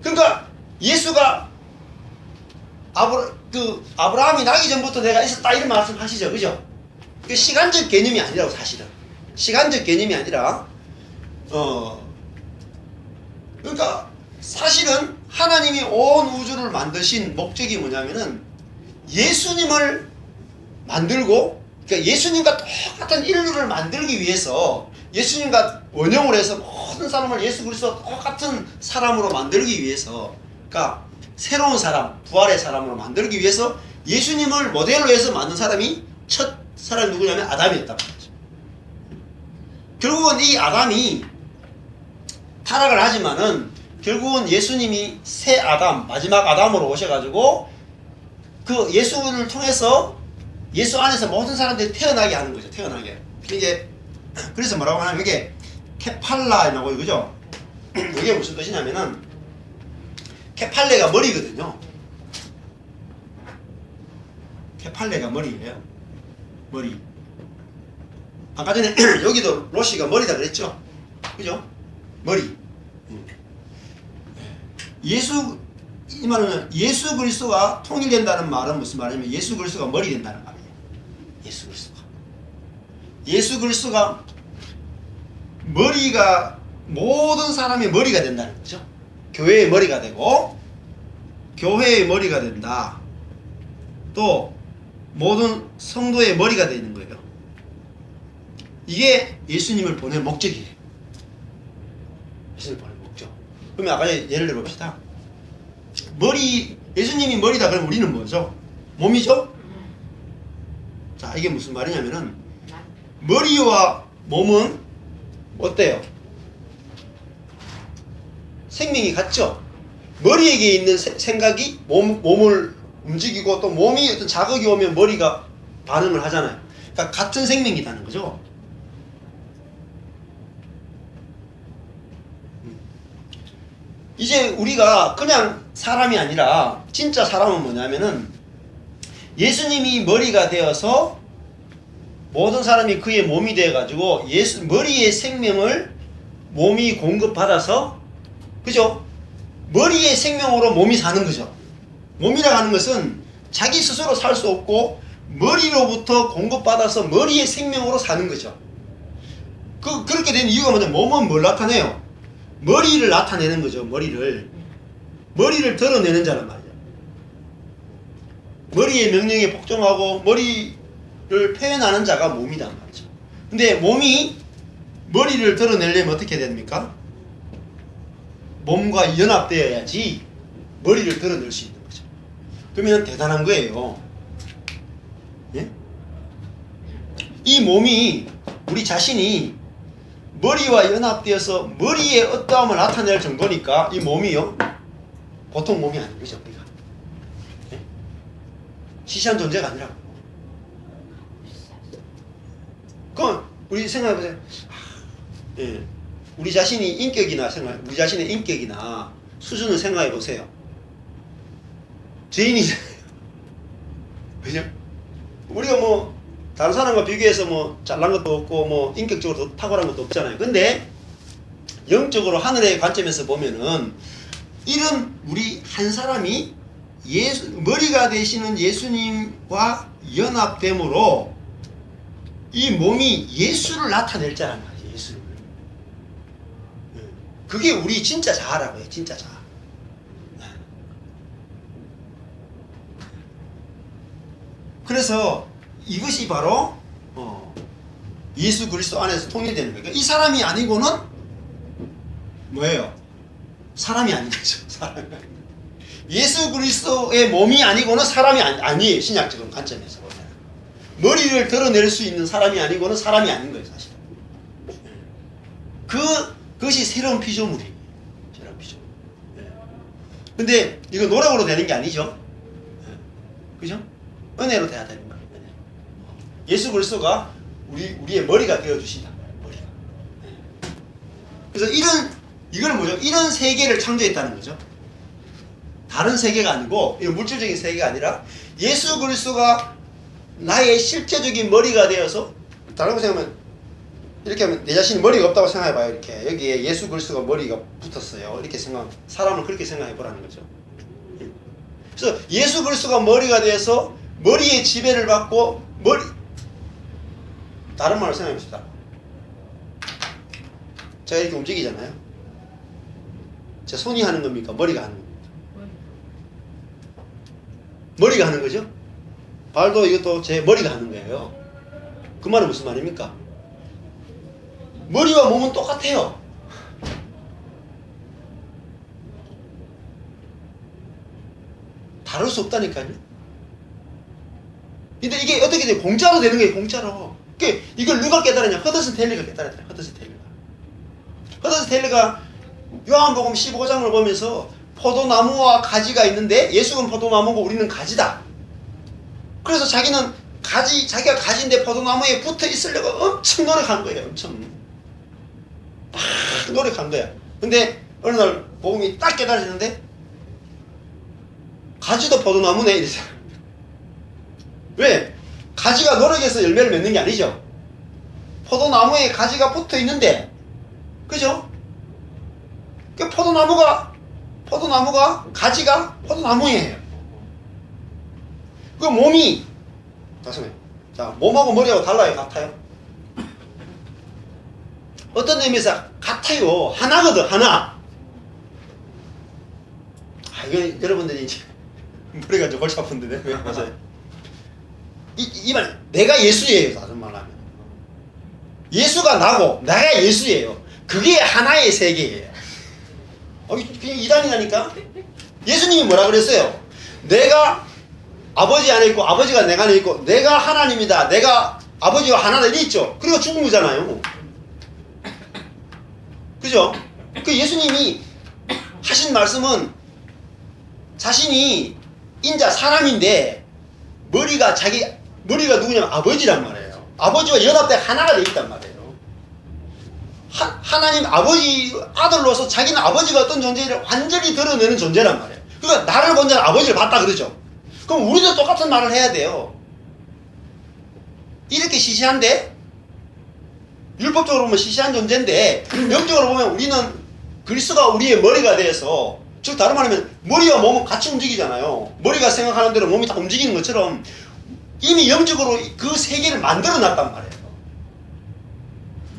그러니까 예수가 아브라함이 나기 전부터 내가 있었다 이런 말씀 하시죠. 그죠? 그 시간적 개념이 아니라고 사실은. 시간적 개념이 아니라 그러니까 사실은 하나님이 온 우주를 만드신 목적이 뭐냐면은 예수님을 만들고 그러니까 예수님과 똑같은 인류를 만들기 위해서 예수님과 원형을 해서 모든 사람을 예수 그리스도 똑같은 사람으로 만들기 위해서 그러니까 새로운 사람, 부활의 사람으로 만들기 위해서 예수님을 모델로 해서 만든 사람이 첫 사람이 누구냐면 아담이었단 말이죠. 결국은 이 아담이 타락을 하지만은 결국은 예수님이 새 아담, 마지막 아담으로 오셔가지고 그 예수를 통해서 예수 안에서 모든 사람들이 태어나게 하는 거죠. 태어나게. 이게 그래서 뭐라고 하냐면 이게 케팔라라고 그죠? 이게 무슨 뜻이냐면은 케팔레가 머리거든요. 케팔레가 머리예요. 머리. 아까 전에 여기도 로시가 머리다 그랬죠? 그죠? 머리. 이 말은 예수 그리스도가 통일된다는 말은 무슨 말이냐면 예수 그리스도가 머리 된다는 말이에요. 예수 그리스도가 머리가 모든 사람의 머리가 된다는 거죠. 교회의 머리가 되고 교회의 머리가 된다. 또 모든 성도의 머리가 되는 거예요. 이게 예수님을 보낼 목적이에요. 예수님을 보낼 목적. 그러면 아까 예를 들어 봅시다. 예수님이 머리다 그러면 우리는 뭐죠? 몸이죠? 자, 이게 무슨 말이냐면은 머리와 몸은 어때요? 생명이 같죠? 머리에게 있는 생각이 몸을 움직이고 또 몸이 어떤 자극이 오면 머리가 반응을 하잖아요. 그러니까 같은 생명이라는 거죠. 이제 우리가 그냥 사람이 아니라 진짜 사람은 뭐냐면은 예수님이 머리가 되어서 모든 사람이 그의 몸이 되어가지고 머리의 생명을 몸이 공급받아서 그죠? 머리의 생명으로 몸이 사는 거죠. 몸이라고 하는 것은 자기 스스로 살 수 없고 머리로부터 공급받아서 머리의 생명으로 사는 거죠. 그렇게 된 이유가 뭐냐면 몸은 뭘 나타내요? 머리를 나타내는 거죠. 머리를 드러내는 자란 말이죠. 머리의 명령에 복종하고 머리를 표현하는 자가 몸이란 말이죠. 근데 몸이 머리를 드러내려면 어떻게 됩니까? 몸과 연합되어야지 머리를 드러낼 수 있는 거죠. 그러면 대단한 거예요. 예? 이 몸이 우리 자신이 머리와 연합되어서 머리의 어떠함을 나타낼 정도니까 이 몸이요 보통 몸이 아닌 거죠. 우리가 예? 시시한 존재가 아니라고. 그럼 우리 생각해보세요. 예. 우리 자신의 인격이나 수준을 생각해보세요. 죄인이잖아요. 그죠? 우리가 뭐 다른 사람과 비교해서 뭐 잘난 것도 없고 뭐 인격적으로 탁월한 것도 없잖아요. 근데 영적으로 하늘의 관점에서 보면은 이런 우리 한 사람이 머리가 되시는 예수님과 연합됨으로 이 몸이 예수를 나타낼 자란 말이에요. 예수를. 그게 우리 진짜 자아라고 해요. 진짜 자아. 그래서 이것이 바로 예수 그리스도 안에서 통일되는 거예요. 그러니까 이 사람이 아니고는 뭐예요? 사람이 아닌 거죠. 사람이 아닌 거죠. 예수 그리스도의 몸이 아니고는 사람이 아니에요. 신약적인 관점에서 보면. 머리를 드러낼 수 있는 사람이 아니고는 사람이 아닌 거예요. 사실. 그것이 새로운 피조물이에요. 새로운 피조물. 근데 이거 노력으로 되는 게 아니죠. 그죠? 은혜로 돼야 되는 거예요. 예수 그리스도가 우리의 머리가 되어주신다. 머리가. 그래서 이건 뭐죠? 이런 세계를 창조했다는 거죠. 다른 세계가 아니고, 이건 물질적인 세계가 아니라, 예수 그리스도가 나의 실제적인 머리가 되어서, 다른 거 생각하면, 이렇게 하면 내 자신이 머리가 없다고 생각해봐요. 이렇게. 여기에 예수 그리스도가 머리가 붙었어요. 이렇게 사람을 그렇게 생각해보라는 거죠. 그래서 예수 그리스도가 머리가 되어서, 머리의 지배를 받고, 다른 말로 생각해봅시다. 제가 이렇게 움직이잖아요. 제 손이 하는 겁니까? 머리가 하는 겁니까? 머리가 하는 거죠? 발도 이것도 제 머리가 하는 거예요. 그 말은 무슨 말입니까? 머리와 몸은 똑같아요. 다를 수 없다니까요. 근데 이게 어떻게 돼? 공짜로 되는 거예요. 공짜로. 이걸 누가 깨달았냐? 허드슨 테일러가 깨달았다. 허드슨 테일러가 요한복음 15장을 보면서 포도나무와 가지가 있는데 예수는 포도나무고 우리는 가지다. 그래서 자기가 가지인데 포도나무에 붙어 있으려고 엄청 노력한 거예요. 엄청 막 노력한 거야. 근데 어느 날 복음이 딱 깨달아지는데 가지도 포도나무네 이랬어요. 왜? 가지가 노력해서 열매를 맺는 게 아니죠. 포도나무에 가지가 붙어 있는데, 그죠? 그 포도나무가 가지가 포도나무예요. 그 몸이 자, 몸하고 머리하고 달라요, 같아요? 어떤 의미에서 같아요. 하나거든, 하나. 이거 여러분들이 이제 머리가 좀 골치 아픈데 왜 맞아요? 이 말, 내가 예수예요. 다른 말로 하면 예수가 나고 내가 예수예요. 그게 하나의 세계예요. 그냥 이단이라니까. 예수님이 뭐라 그랬어요? 내가 아버지 안에 있고 아버지가 내가 안에 있고 내가 하나님이다. 내가 아버지와 하나다 이래 있죠. 그리고 죽은 거잖아요. 그죠? 그 예수님이 하신 말씀은 자신이 인자 사람인데 머리가 누구냐면 아버지란 말이에요. 아버지와 연합돼 하나가 돼 있단 말이에요. 하나님 아버지 아들로서 자기는 아버지가 어떤 존재를 완전히 드러내는 존재란 말이에요. 그러니까 나를 본 자는 아버지를 봤다 그러죠. 그럼 우리도 똑같은 말을 해야 돼요. 이렇게 시시한데, 율법적으로 보면 시시한 존재인데 영적으로 보면 우리는 그리스도가 우리의 머리가 돼서, 즉 다른 말하면 머리와 몸은 같이 움직이잖아요. 머리가 생각하는 대로 몸이 다 움직이는 것처럼 이미 영적으로 그 세계를 만들어 놨단 말이에요.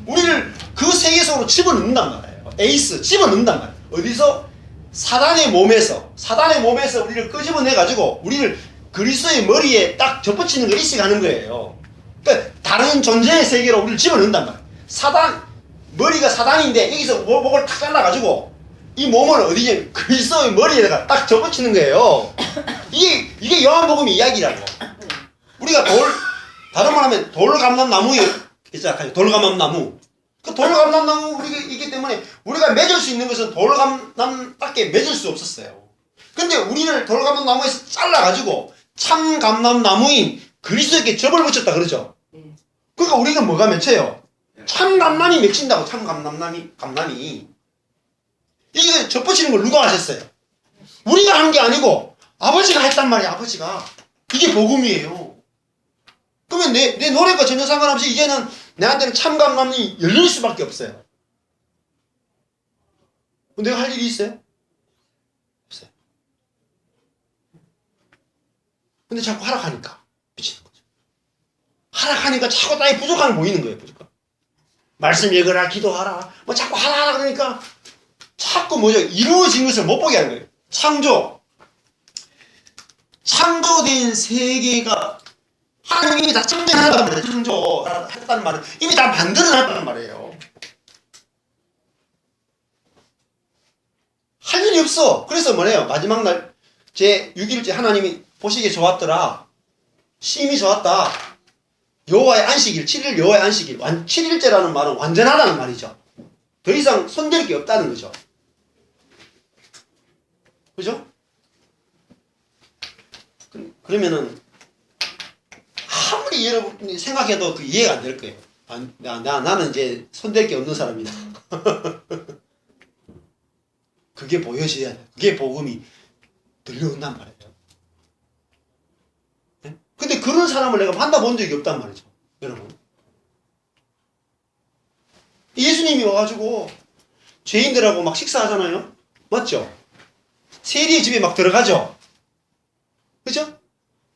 우리를 그 세계 속으로 집어넣는단 말이에요. 에이스 집어넣는단 말이에요. 어디서? 사단의 몸에서 우리를 끄집어내가지고 우리를 그리스도의 머리에 딱 접붙이는 거 일식하는 거예요. 그러니까 다른 존재의 세계로 우리를 집어넣는단 말이에요. 머리가 사단인데 여기서 목을 탁 잘라가지고 이 몸을 어디에 그리스도의 머리에다가 딱 접붙이는 거예요. 이게 요한복음의 이야기라고. 우리가 다른 말하면 돌감람나무 있잖아요. 돌감람나무. 그 돌감람나무 우리이기 때문에 우리가 맺을 수 있는 것은 돌감람밖에 맺을 수 없었어요. 근데 우리를 돌감람나무에서 잘라가지고 참감람나무인 그리스도에게 접을 붙였다 그러죠. 그러니까 우리가 뭐가 맺혀요? 참감람이 맺힌다고. 감람이. 이게 접붙이는 걸 누가 하셨어요? 우리가 한 게 아니고 아버지가 했단 말이야. 아버지가. 이게 복음이에요. 그러면 내 노력과 전혀 상관없이 이제는 내한테는 참감람이 열릴 수밖에 없어요. 내가 할 일이 있어요? 없어요. 근데 자꾸 하락하니까 미치는 거죠. 하락하니까 자꾸 나의 부족함을 보이는 거예요. 부족함. 말씀 읽어라, 기도하라, 뭐 자꾸 하라 그러니까 자꾸 뭐죠? 이루어진 것을 못 보게 하는 거예요. 창조된 세계가 하나님이 다 창조했다는 말이에요. 창조했다는 말은 이미 다 만들어놨다는 말이에요. 할 일이 없어. 그래서 뭐래요? 마지막 날 제 6일째 하나님이 보시기에 좋았더라. 심히 좋았다. 여호와의 안식일, 7일 여호와의 안식일. 7일째라는 말은 완전하다는 말이죠. 더 이상 손댈 게 없다는 거죠. 그죠? 그러면은 아무리 여러분이 생각해도 그 이해가 안 될 거예요. 나는 이제 손댈 게 없는 사람이다. 그게 보여져야 돼. 그게 복음이 들려온단 말이에요. 네? 근데 그런 사람을 내가 만나본 적이 없단 말이죠. 여러분. 예수님이 와가지고 죄인들하고 막 식사하잖아요. 맞죠? 세리의 집에 막 들어가죠. 그죠?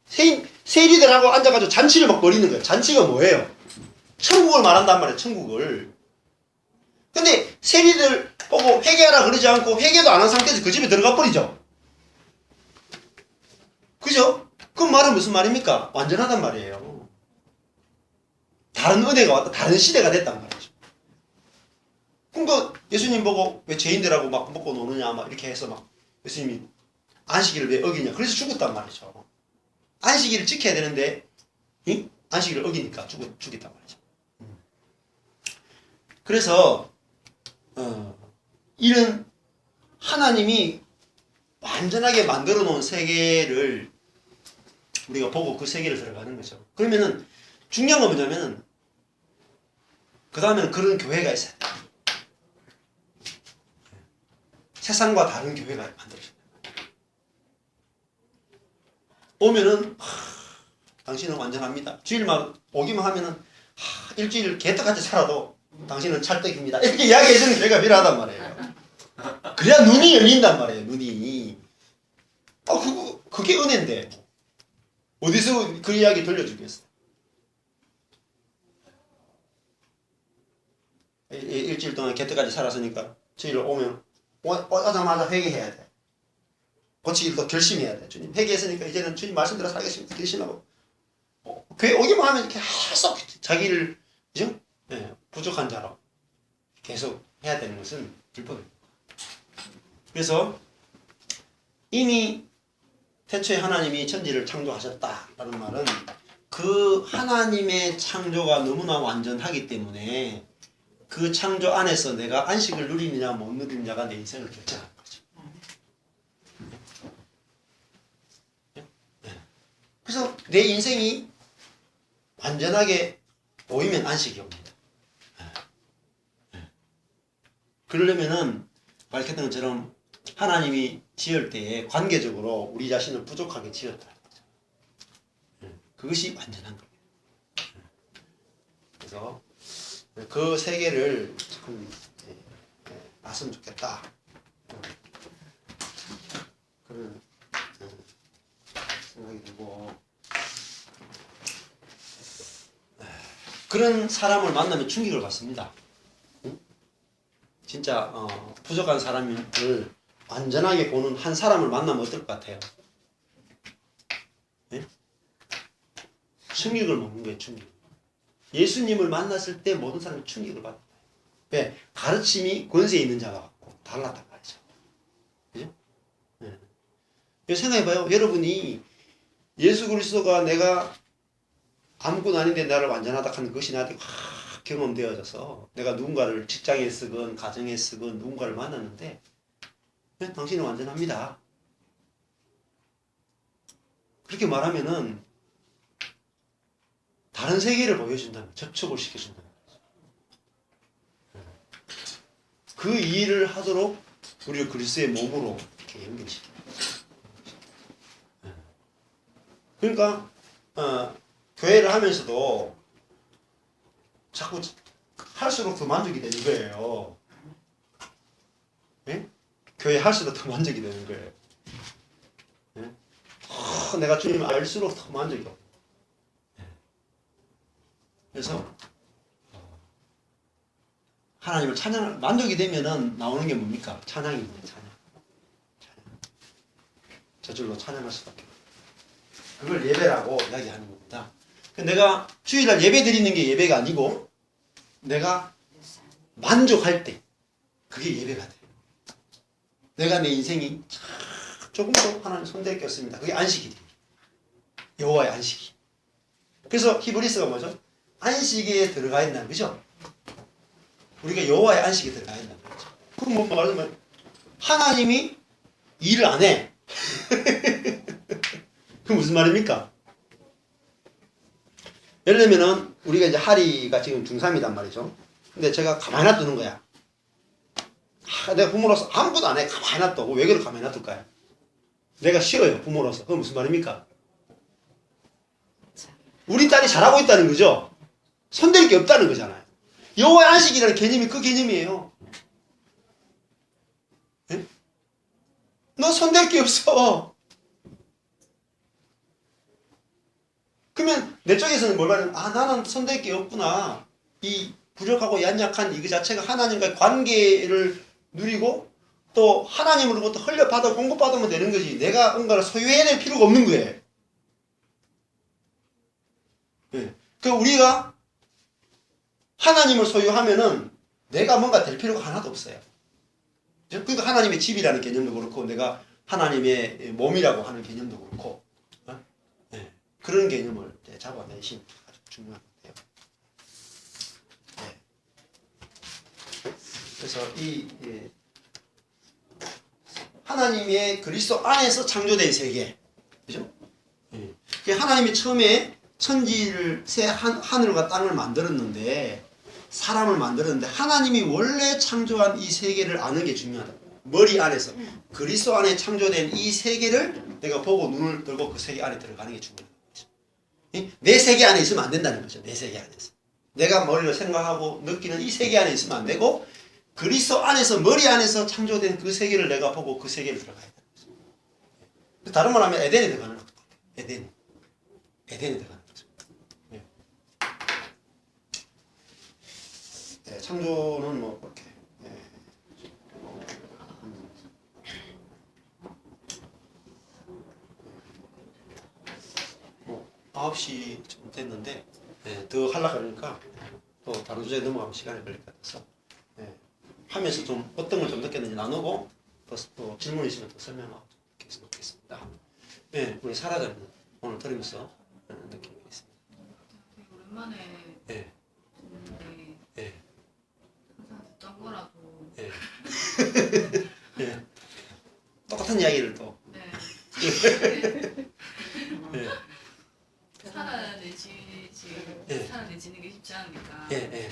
세리들하고 앉아가지고 잔치를 막 벌이는 거예요. 잔치가 뭐예요? 천국을 말한단 말이에요. 천국을. 근데 세리들 보고 회개하라 그러지 않고 회개도 안 한 상태에서 그 집에 들어가 버리죠. 그죠? 그 말은 무슨 말입니까? 완전하단 말이에요. 다른 은혜가 왔다. 다른 시대가 됐단 말이죠. 그러니까 예수님 보고 왜 죄인들하고 막 먹고 노느냐 막 이렇게 해서 막 예수님이 안식일을 왜 어기냐. 그래서 죽었단 말이죠. 안식일을 지켜야 되는데 응? 안식일을 어기니까 죽였단 말이죠. 그래서 이런 하나님이 완전하게 만들어 놓은 세계를 우리가 보고 그 세계를 들어가는 거죠. 그러면은 중요한 건 뭐냐면은 그 다음에는 그런 교회가 있어요. 세상과 다른 교회가 만들어진다. 오면은 당신은 완전합니다. 주일만 오기만 하면은 일주일 개떡같이 살아도 당신은 찰떡입니다. 이렇게 이야기해주는 교회가 필요하단 말이에요. 그래야 눈이 열린단 말이에요. 눈이. 그게 은혜인데 어디서 그 이야기 들려주겠어? 일주일 동안 개떡같이 살았으니까 주일 오면 오자마자 회개해야 돼. 고치기도 결심해야 돼. 주님 회개했으니까 이제는 주님 말씀대로 살겠습니다. 결심하고 교회 오기만 하면 계속 자기를 그죠? 네, 부족한 자로 계속 해야 되는 것은 불법입니다. 그래서 이미 태초에 하나님이 천지를 창조하셨다라는 말은 그 하나님의 창조가 너무나 완전하기 때문에 그 창조 안에서 내가 안식을 누리느냐 못 누리느냐가 내 인생을 결정하는 거죠. 그래서 내 인생이 완전하게 보이면 안식이 옵니다. 그러려면은 밝혔던 것처럼 하나님이 지을 때에 관계적으로 우리 자신을 부족하게 지었다는 거죠. 그것이 완전한 거예요. 그래서 그 세계를 조금 봤으면 좋겠다. 그런 생각이 들고 그런 사람을 만나면 충격을 받습니다. 진짜 부족한 사람을 완전하게 보는 한 사람을 만나면 어떨 것 같아요? 네? 충격을 먹는 거예요. 충격. 예수님을 만났을 때 모든 사람이 충격을 받아요. 왜? 가르침이 권세 있는 자가 같고 달랐단 말이죠. 그죠? 네. 생각해봐요. 여러분이 예수 그리스도가 내가 아무것도 아닌데 나를 완전하다 하는 것이 나한테 확 경험되어져서 내가 누군가를 직장에 쓰건 가정에 쓰건 누군가를 만났는데 당신은 완전합니다. 그렇게 말하면은 다른 세계를 보여준다는 접촉을 시켜준다는 거죠. 그 일을 하도록 우리를 그리스도의 몸으로 이렇게 연결시킵니다. 그러니까 교회를 하면서도 자꾸 할수록 더 만족이 되는 거예요. 네? 교회 할수록 더 만족이 되는 거예요. 네? 내가 주님을 알수록 더 만족이 돼요. 그래서 하나님을 찬양 만족이 되면은 나오는 게 뭡니까? 찬양입니다. 찬양. 저절로 찬양할 수밖에 없어요. 그걸 예배라고 이야기하는 겁니다. 내가 주일날 예배 드리는 게 예배가 아니고 내가 만족할 때 그게 예배가 돼요. 내가 내 인생이 조금 더 하나님 손댈 게 없습니다. 그게 안식일이에요. 여호와의 안식일. 그래서 히브리서가 뭐죠? 안식에 들어가 있나, 그죠? 우리가 여호와의 안식에 들어가 있나 거죠. 그럼 뭐 말하자면 하나님이 일을 안 해. 그 무슨 말입니까? 예를 들면은 우리가 이제 하리가 지금 중3이단 말이죠. 근데 제가 가만히 놔두는 거야. 내가 부모로서 아무것도 안 해. 가만히 놔둬. 왜 그렇게 가만히 놔둘까요? 내가 싫어요. 부모로서. 그건 무슨 말입니까? 우리 딸이 잘하고 있다는 거죠. 손댈 게 없다는 거잖아요. 여호와의 안식이라는 개념이 그 개념이에요. 예? 너 손댈 게 없어. 그러면 내 쪽에서는 뭘 말하면 나는 손댈 게 없구나. 이 부족하고 연약한 이거 자체가 하나님과의 관계를 누리고 또 하나님으로부터 흘려받아 공급받으면 되는 거지. 내가 뭔가를 소유해야 될 필요가 없는 거예요. 네. 그 우리가 하나님을 소유하면은 내가 뭔가 될 필요가 하나도 없어요. 그러니까 하나님의 집이라는 개념도 그렇고 내가 하나님의 몸이라고 하는 개념도 그렇고 네. 그런 개념을 잡아내신 아주 중요한 것 같아요. 네. 그래서 이 하나님의 그리스도 안에서 창조된 세계, 그죠? 네. 하나님이 처음에 천지를 새 하늘과 땅을 만들었는데 사람을 만들었는데 하나님이 원래 창조한 이 세계를 아는 게 중요하다. 머리 안에서 그리스도 안에 창조된 이 세계를 내가 보고 눈을 들고 그 세계 안에 들어가는 게 중요한 거죠. 내 세계 안에 있으면 안 된다는 거죠. 내 세계 안에서 내가 머리로 생각하고 느끼는 이 세계 안에 있으면 안 되고 그리스도 안에서 머리 안에서 창조된 그 세계를 내가 보고 그 세계를 들어가야 되는 거죠. 다른 말로 하면 에덴에 들어가는 거죠. 에덴에 들어가는 거죠. 네, 창조는 뭐 그렇게 뭐 9시 좀 됐는데 더 하려고 하니까 또 다른 주제에 넘어가면 시간이 걸릴 것 같아서 하면서 좀 어떤 걸 좀 느꼈는지 나누고 또 질문 있으면 또 설명하고 좋겠습니다. 네, 우리 사라자님 오늘 들으면서 느낌이 있습니다. 되게 오랜만에 듣는데 항상 듣던 거라도 똑같은 이야기를 또 살아내지는 게 쉽지 않으니까. 예.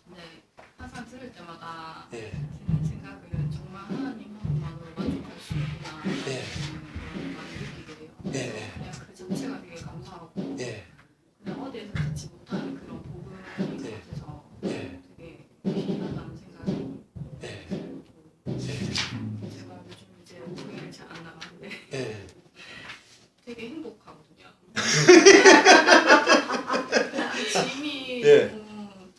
근데 항상 들을 때마다 예. 드는 생각은 정말 하나님 한 분만으로 만족할 수 있구나 라는 걸 많이 느끼게 돼요. 예. 그냥 그 자체가 되게 감사하고 예. 그냥 어디에서 듣지 못하는 그런 복음인 것 같아서 되게 희한하다는 생각이 들고 제가 요즘 이제 교회를 잘 안 나가는데 되게 행복하거든요. 아침이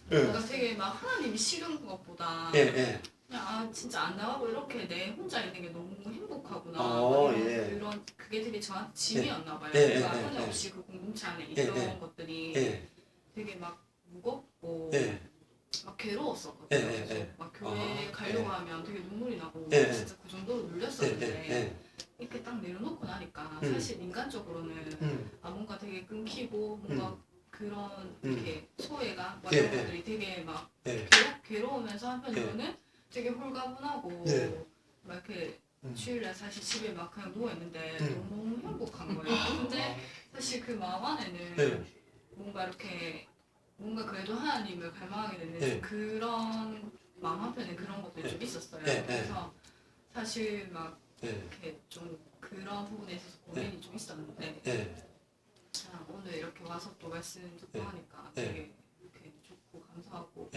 뭔가 되게 막 하나님이 싫은 것보다 그냥 진짜 안 나가고 이렇게 내 혼자 있는 게 너무 행복하구나. 그런 그게 되게 저한테 짐이었나 봐요. 제가 한없이 그 공동체 안에 있던 것들이 되게 막 무겁고 막 괴로웠었거든요. 막 교회 가려고 하면 되게 눈물이 나고 진짜 그 정도로 눌렸었는데 이렇게 딱 내려놓고 나니까 사실 인간적으로는 뭔가 되게 끊기고 뭔가 그런 이렇게 소외감 이런 것들이 되게 막 괴로우면서 한편으로는 되게 홀가분하고 막 이렇게 주일날 사실 집에 막 그냥 누워있는데 너무 행복한 거예요. 근데 사실 그 마음 안에는 뭔가 이렇게 뭔가 그래도 하나님을 갈망하게 되는 그런 마음 한편에 그런 것들이 좀 있었어요. 그래서 사실 막 이렇게 좀 그런 부분에 있어서 고민이 좀 있었는데 오늘 이렇게 와서 또 말씀 듣고 하니까 되게 이렇게 좋고 감사하고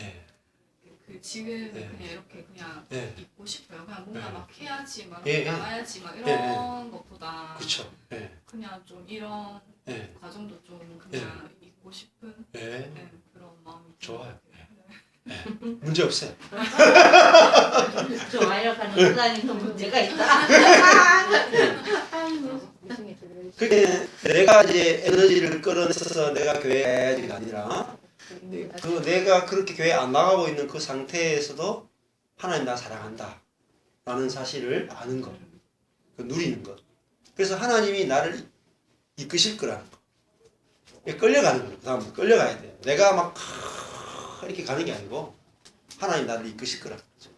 그 지금 그냥 이렇게 그냥 있고 싶어요. 그냥 뭔가 막 해야지 막 나가야지 막 이런 것보다 그렇죠. 그냥 좀 이런 과정도 좀 그냥 있고 싶은 그런 마음이 좋아요. 문제 없어요. 좋아요. 가는 순간에도 문제가 있다. 그게 내가 이제 에너지를 끌어내서 내가 교회에 가야지가 아니라 그 내가 그렇게 교회 안 나가고 있는 그 상태에서도 하나님 나 사랑한다. 라는 사실을 아는 것, 그 누리는 것. 그래서 하나님이 나를 이끄실 거라는 거. 끌려가는 거예요. 그 다음부터 끌려가야 돼요. 내가 막 이렇게 가는 게 아니고 하나님 나를 이끄실 거라는 거죠.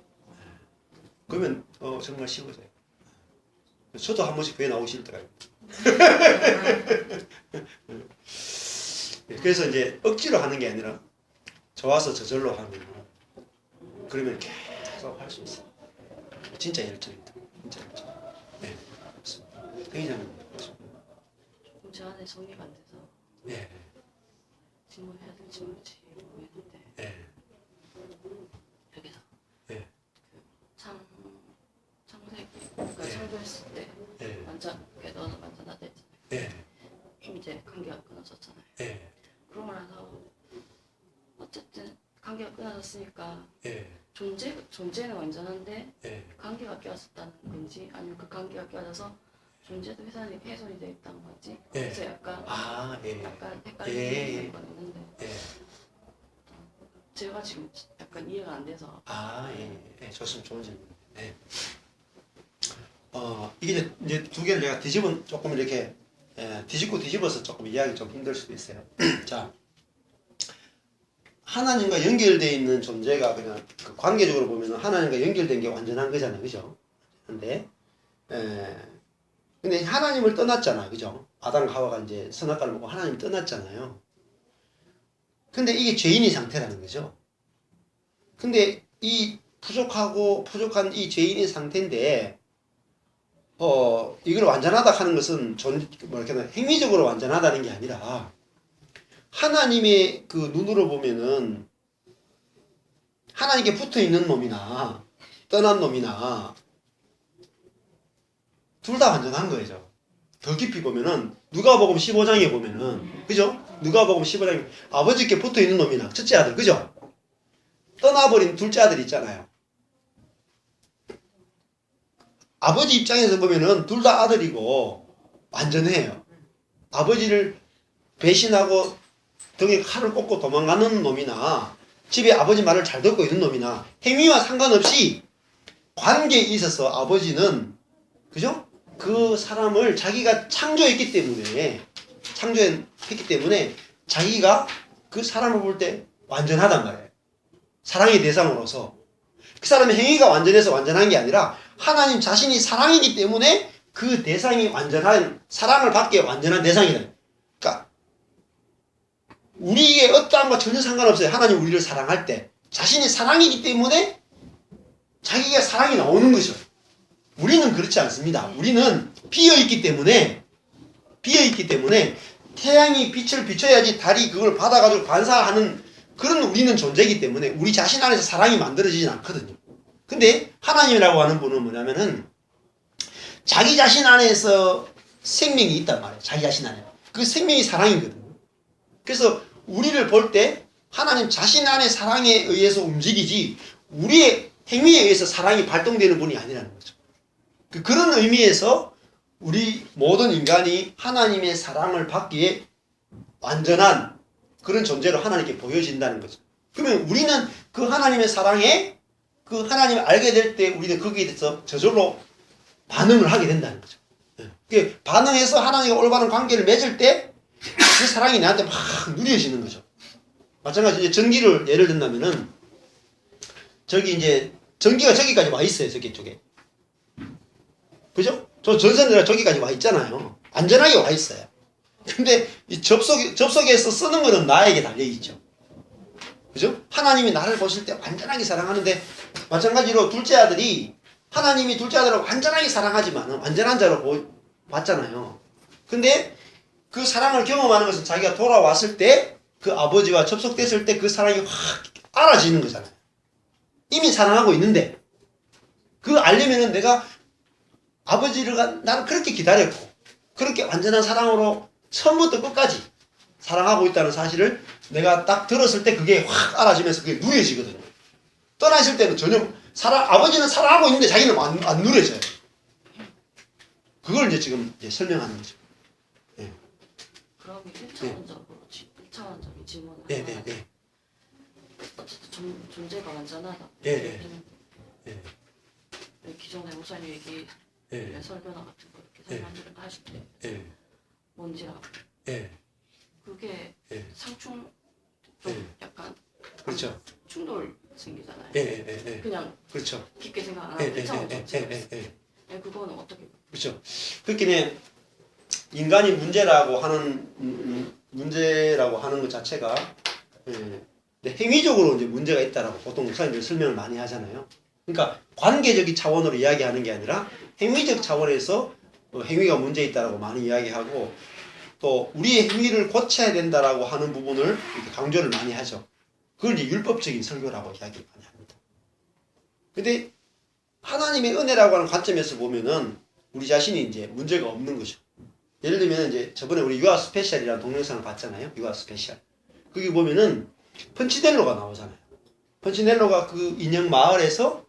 그러면 정말 쉬워져요. 저도 한 번씩 배 나오실 때가 있고. 그래서 이제 억지로 하는 게 아니라 좋아서 저절로 하면 그러면 계속 할 수 있어요. 진짜 열정이다. 진짜 열정. 네, 그렇습니다. 회장님. 조금 제 안에 정리가 안 돼서 네. 질문해야 될지 모르겠는데 네. 여기서 네. 창세기 그러니까 창조했을 때 네. 완전 너는 완전하다 했잖아요. 네. 그럼 이제 관계가 끊어졌잖아요. 네. 그러고 나서 어쨌든 관계가 끊어졌으니까 네. 존재는 완전한데 네. 관계가 깨어졌다는 건지 아니면 그 관계가 깨어져서 존재도 훼손이 되어 있다는 건지 그래서 약간 예. 약간 헷갈리는 건 있는데 예. 제가 지금 약간 이해가 안 돼서 예. 좋습니다. 좋은 질문. 네. 이게 이제 두 개를 내가 조금 이렇게 뒤집어서 조금 이해하기 좀 힘들 수도 있어요. 자, 하나님과 연결되어 있는 존재가 그냥 그 관계적으로 보면 하나님과 연결된 게 완전한 거잖아요. 그죠? 근데 하나님을 떠났잖아. 그죠? 아담과 하와가 이제 선악과를 먹고 하나님 떠났잖아요. 근데 이게 죄인의 상태라는 거죠. 근데 이 부족한 이 죄인의 상태인데 이걸 완전하다 하는 것은 행위적으로 완전하다는 게 아니라 하나님의 그 눈으로 보면은 하나님께 붙어 있는 놈이나 떠난 놈이나 둘 다 완전한 거죠. 더 깊이 보면은 누가복음 15장에 보면은 그죠? 누가복음 15장에 아버지께 붙어 있는 놈이나 첫째 아들 그죠? 떠나버린 둘째 아들 있잖아요. 아버지 입장에서 보면은 둘 다 아들이고 완전해요. 아버지를 배신하고 등에 칼을 꽂고 도망가는 놈이나 집에 아버지 말을 잘 듣고 있는 놈이나 행위와 상관없이 관계에 있어서 아버지는 그죠? 그 사람을 자기가 창조했기 때문에 자기가 그 사람을 볼 때 완전하단 말이에요. 사랑의 대상으로서 그 사람의 행위가 완전해서 완전한 게 아니라 하나님 자신이 사랑이기 때문에 그 대상이 완전한 사랑을 받기에 완전한 대상이다. 그러니까 우리의 어떠함과 전혀 상관없어요. 하나님 우리를 사랑할 때 자신이 사랑이기 때문에 자기가 사랑이 나오는 거죠. 우리는 그렇지 않습니다. 우리는 비어있기 때문에 태양이 빛을 비춰야지 달이 그걸 받아가지고 반사하는 그런 우리는 존재이기 때문에 우리 자신 안에서 사랑이 만들어지진 않거든요. 근데 하나님이라고 하는 분은 뭐냐면은 자기 자신 안에서 생명이 있단 말이에요. 자기 자신 안에. 그 생명이 사랑이거든요. 그래서 우리를 볼 때 하나님 자신 안의 사랑에 의해서 움직이지 우리의 행위에 의해서 사랑이 발동되는 분이 아니라는 거죠. 그런 의미에서 우리 모든 인간이 하나님의 사랑을 받기에 완전한 그런 존재로 하나님께 보여진다는 거죠. 그러면 우리는 그 하나님의 사랑에 그 하나님을 알게 될 때 우리는 거기에 대해서 저절로 반응을 하게 된다는 거죠. 반응해서 하나님과 올바른 관계를 맺을 때 그 사랑이 나한테 막 누려지는 거죠. 마찬가지로 이제 전기를 예를 든다면은 저기 이제 전기가 저기까지 와 있어요. 저기 쪽에. 그죠? 저 전선이라 저기까지 와 있잖아요. 안전하게 와 있어요. 근데 이 접속해서 쓰는 거는 나에게 달려있죠. 그죠? 하나님이 나를 보실 때 완전하게 사랑하는데 마찬가지로 둘째 아들이 하나님이 둘째 아들을 완전하게 사랑하지만 완전한 자로 봤잖아요. 근데 그 사랑을 경험하는 것은 자기가 돌아왔을 때 그 아버지와 접속됐을 때 그 사랑이 확 알아지는 거잖아요. 이미 사랑하고 있는데 그거 알려면은 내가 아버지를 나를 그렇게 기다렸고 그렇게 완전한 사랑으로 처음부터 끝까지 사랑하고 있다는 사실을 내가 딱 들었을 때 그게 확 알아지면서 그게 누려지거든요. 떠나실 때는 전혀 아버지는 사랑하고 있는데 자기는 안 누려져요. 그걸 이제 지금 설명하는 거죠. 네. 그럼 1차원적인 질문을 네. 어쨌든 존재가 완전하다. 네. 이렇게 지정된 목사님 얘기 설교나 같은 거 이렇게 사람들은 하실 때 먼지라고 그게 상충 좀 약간 그렇죠. 충돌 생기잖아요. 그냥 그렇죠. 깊게 생각 안 하고 이차원 전체. 그거는 어떻게? 그렇죠. 그렇게 인간이 문제라고 하는 것 자체가 행위적으로 이제 문제가 있다라고 보통 목사님들 설명을 많이 하잖아요. 그러니까 관계적인 차원으로 이야기하는 게 아니라 행위적 차원에서 행위가 문제 있다라고 많이 이야기하고 또 우리의 행위를 고쳐야 된다라고 하는 부분을 이렇게 강조를 많이 하죠. 그걸 이제 율법적인 설교라고 이야기 많이 합니다. 근데 하나님의 은혜라고 하는 관점에서 보면은 우리 자신이 이제 문제가 없는 거죠. 예를 들면 이제 저번에 우리 유아 스페셜이라는 동영상을 봤잖아요. 유아 스페셜. 거기 보면은 펀치넬로가 나오잖아요. 펀치넬로가 그 인형 마을에서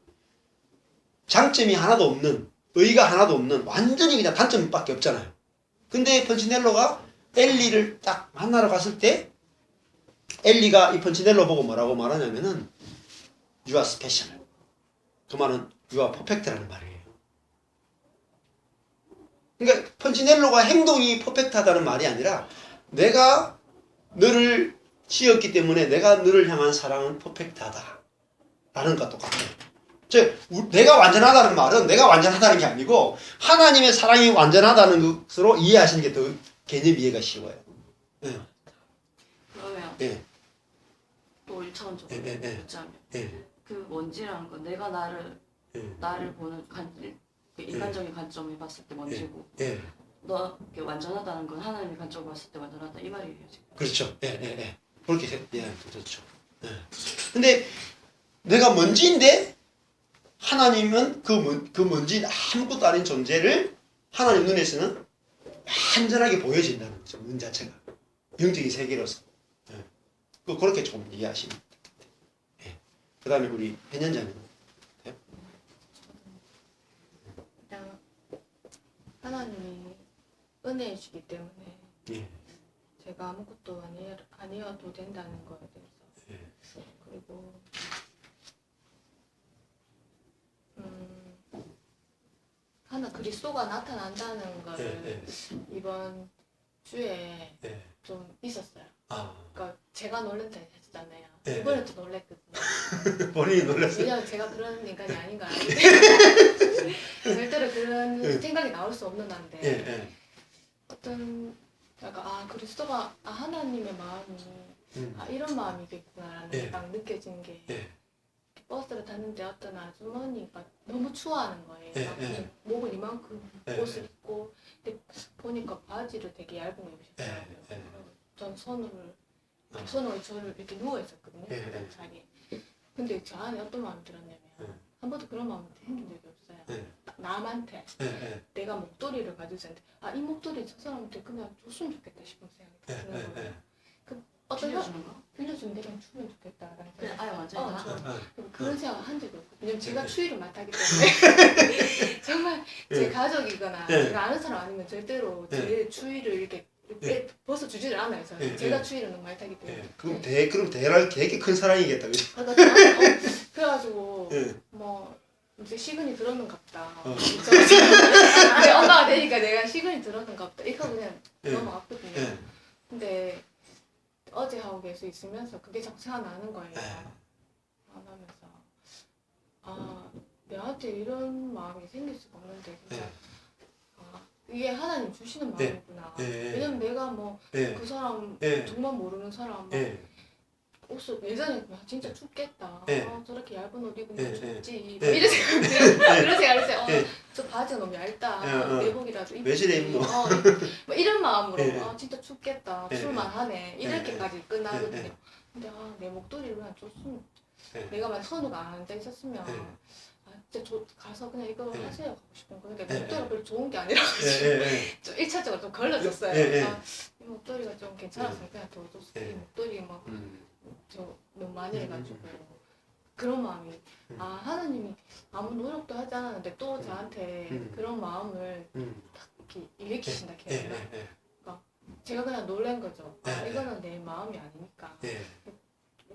장점이 하나도 없는, 의의가 하나도 없는 완전히 그냥 단점밖에 없잖아요. 근데 펀치넬로가 엘리를 딱 만나러 갔을 때 엘리가 이 펀치넬로 보고 뭐라고 말하냐면은 You are special. 그 말은 You are perfect라는 말이에요. 그러니까 펀치넬로가 행동이 퍼펙트하다는 말이 아니라 내가 너를 지었기 때문에 내가 너를 향한 사랑은 퍼펙트하다 라는 것과 똑같아요. 즉 내가 완전하다는 말은 내가 완전하다는 게 아니고 하나님의 사랑이 완전하다는 것으로 이해하시는 게 더 개념 이해가 쉬워요. 그러면 또 1차원적으로 묻자면 그 먼지라는 건 내가 나를 보는 인간적인 관점에 봤을 때 먼지고 너 완전하다는 건 하나님의 관점으로 봤을 때 완전하다 이 말이에요 지금. 그렇죠. 그렇게 그렇죠. 근데 내가 먼지인데 하나님은 그 먼지 아무것도 아닌 존재를 하나님 눈에서는 완전하게 보여진다는 거죠. 문 자체가 영적인 세계로서. 그렇게 조금 이해하시면 됩니다. 그 다음에 우리 현현자님. 그냥 하나님이 은혜해 주기 때문에 제가 아무것도 아니어도 된다는 거에 대해서 그리고 하나 그리스도가 나타난다는 거를 이번 주에 좀 있었어요. 그러니까 제가 놀란다 했잖아요. 이번에 또 놀랬거든요. 본인이 놀랐어요? 왜냐면 제가 그런 인간이 아닌가. 절대로 그런 생각이 나올 수 없는 한데 어떤 약간 그리스도가 하나님의 마음이 이런 마음이겠구나라는 딱 느껴진 게 버스를 탔는데 어떤 아주머니가 너무 추워하는 거예요. 목을 이만큼 옷을 입고 근데 보니까 바지를 되게 얇은 거 입으셨더라고요. 전 손으로 저를 이렇게 누워 있었거든요. 그 자리에. 근데 저 안에 어떤 마음이 들었냐면 한 번도 그런 마음이 생긴 적이 없어요. 남한테 내가 목도리를 가지고 있었는데 이 목도리 저 사람한테 그냥 줬으면 좋겠다 싶은 생각이 드는 거예요. 빌려주는 거? 빌려주는 데랑 추면 좋겠다라는 그냥 아예 완전히 그런 생각 한 적이 없고 왜냐면 제가 추위를 맡았기 때문에 정말 제 가족이거나 제가 아는 사람 아니면 절대로 제 추위를 이렇게 벗어주지를 않아요. 저는 제가 추위를 너무 많이 타기 때문에 그럼 대랄 되게 큰 사랑이겠다 그죠? 그래가지고 뭐 이제 시근이 들었는갑다. 이제 엄마가 되니까 내가 시근이 들었는갑다. 이거 그냥 넘어갔거든요. 근데 어제 하고 계속 있으면서 그게 자꾸 생각나는 거예요. 하면서 내한테 이런 마음이 생길 수가 없는데 그냥 이게 하나님 주시는 마음이구나. 왜냐면 내가 뭐 그 사람 정말 모르는 사람 옷을 예전에 진짜 춥겠다. 저렇게 얇은 옷 입으면 춥지. 뭐 이런 생각 그런 생각을 했어요. 저 바지가 너무 얇다. 내복이라도 입지. 왜 저래 입노? 뭐 이런 마음으로 진짜 춥겠다. 춥만하네. 이렇게까지 끝나거든요. 근데 내 목도리를 그냥 줬으면 내가 만약 선우가 안 앉아 있었으면 진짜 가서 그냥 이거 하세요 하고 싶은 거. 그러니까 목도리가 별로 좋은 게 아니라가지고 좀 1차적으로 좀 걸러졌어요. 이 목도리가 좀 괜찮았으면 그냥 더 줬어요. 이 목도리 막 저 너무 많이 해가지고 그런 마음이 하나님이 아무 노력도 하지 않았는데 또 저한테 그런 마음을 딱 이렇게 일으키신다 해야 되나? 그러니까 제가 그냥 놀란 거죠. 이거는 내 마음이 아니니까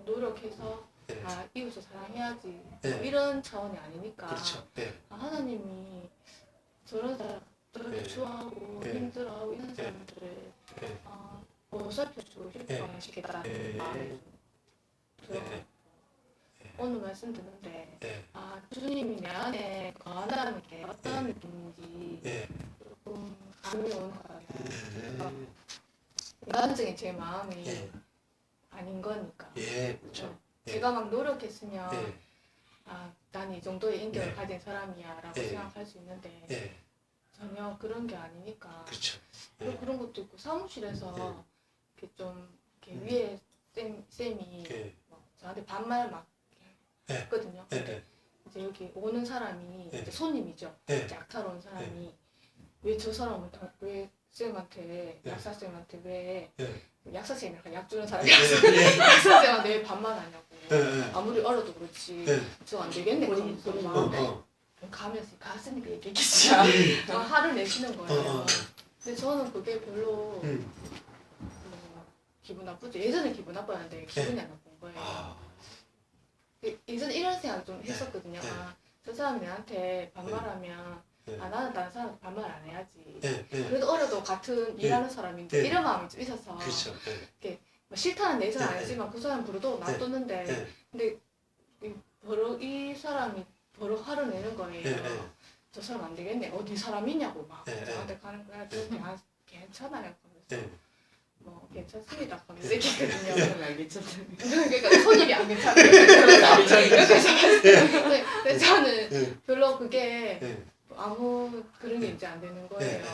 노력해서 아 이웃을 사랑해야지 뭐 네. 이런 차원이 아니니까 그렇죠. 예. 아, 하나님이 저런 사람들을 네. 좋아하고 네. 힘들어하고 이런 네. 사람들을 네. 보살펴주고 싶어하시겠다는 네. 마음이 좀 들어요. 네. 오늘 말씀 듣는데 예. 아 주님이 내 안에 거한다는 게 어떤 느낌인지 예. 조금 감이 오는 것 같아요. 예. 인간적인 제 마음이 예. 아닌 거니까. 예. 그렇죠. 예. 제가 막 노력했으면 예. 아, 난 이 정도의 인격을 네. 가진 사람이야라고 예. 생각할 수 있는데 예. 전혀 그런 게 아니니까. 그렇죠. 그리고 그런 것도 있고 사무실에서 예. 이렇게 좀 이렇게 위에 쌤이 예. 막 저한테 반말 막 예. 했거든요. 예. 근데 이제 여기 오는 사람이 예. 이제 손님이죠. 예. 이제 악타로 온 사람이 왜 저 사람을 왜 쌤한테 예. 약사쌤한테 왜 예. 약사쌤이 약간 약 주는 사람이 예. 약사쌤한테 왜 반말하냐고. 예. 아무리 얼어도 그렇지 예. 저 안 되겠네 그러면서 막 어. 가면서 갔으니까 얘기했겠지 막 화를 내시는 거예요. 근데 저는 그게 별로 기분 나쁘죠. 예전에 기분 나빴는데 기분이 안 나쁜 거예요. 아. 예전에 이런 생각 좀 했었거든요. 네. 아, 저 사람이 나한테 반말하면 네. 아 나는 다른 사람한테 반말 안 해야지. 예. 예. 그래도 어려도 같은 네. 일하는 사람인데 네. 이런 마음이 좀 있어서 그렇죠. 예. 뭐 싫다는 내선 네. 아니지만 그 사람 부르도 놔뒀는데 네. 근데 이 사람이 버럭 화를 내는 거예요. 네. 저 사람 안 되겠네. 어디 사람이냐고 막 네. 저한테 가는 거야. 그래서 아, 괜찮아요. 네. 하면서 뭐 괜찮습니다. 하면서 얘기했거든요. 그러면 알겠죠. 그러니까 손님이 안 괜찮아요. 이렇게 생각했어요. 근데 저는 네. 별로 그게 네. 아무 그런 게 이제 안 되는 거예요. 네.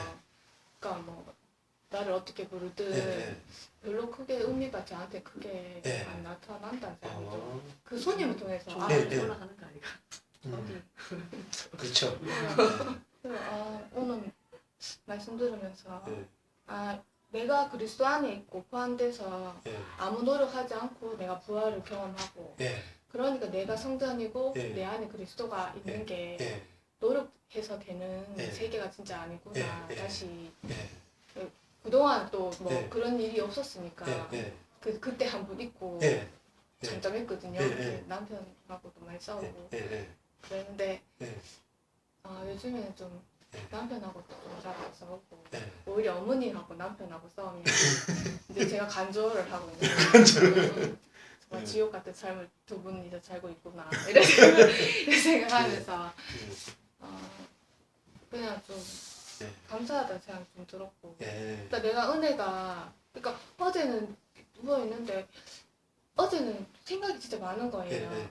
그러니까 뭐 나를 어떻게 부르든 네. 별로 크게 의미가 저한테 크게 네. 안 나타난다는 생각이죠. 어. 그 손님을 통해서 아, 네, 네. 올라가는 거 아니가? 어디 그렇죠. 그래서 아, 오늘 말씀 들으면서 네. 아 내가 그리스도 안에 있고 포함돼서 예. 아무 노력하지 않고 내가 부활을 경험하고 예. 그러니까 내가 성전이고 네. 내 안에 그리스도가 있는 네. 게 예. 노력해서 되는 네. 세계가 진짜 아니구나. 네. 다시 예. 그동안 또 뭐 네. 그런 일이 없었으니까 예. 그때 한 번 있고 예. 잠잠했거든요. 네. 남편하고도 많이 싸우고 예. 그랬는데 네. 요즘에는 좀 네. 남편하고 좀 잘 안 싸우고 네. 오히려 어머니하고 남편하고 싸우면 이제 제가 간절을 하고 있는 거예요. 정말 지옥 같은 삶을 두 분이 다 살고 있구나 이런 생각하면서 그냥 좀 네. 감사하다는 생각이 좀 들었고 예. 그러니까 내가 은혜가 그러니까 어제는 누워 있는데 어제는 생각이 진짜 많은 거예요. 네.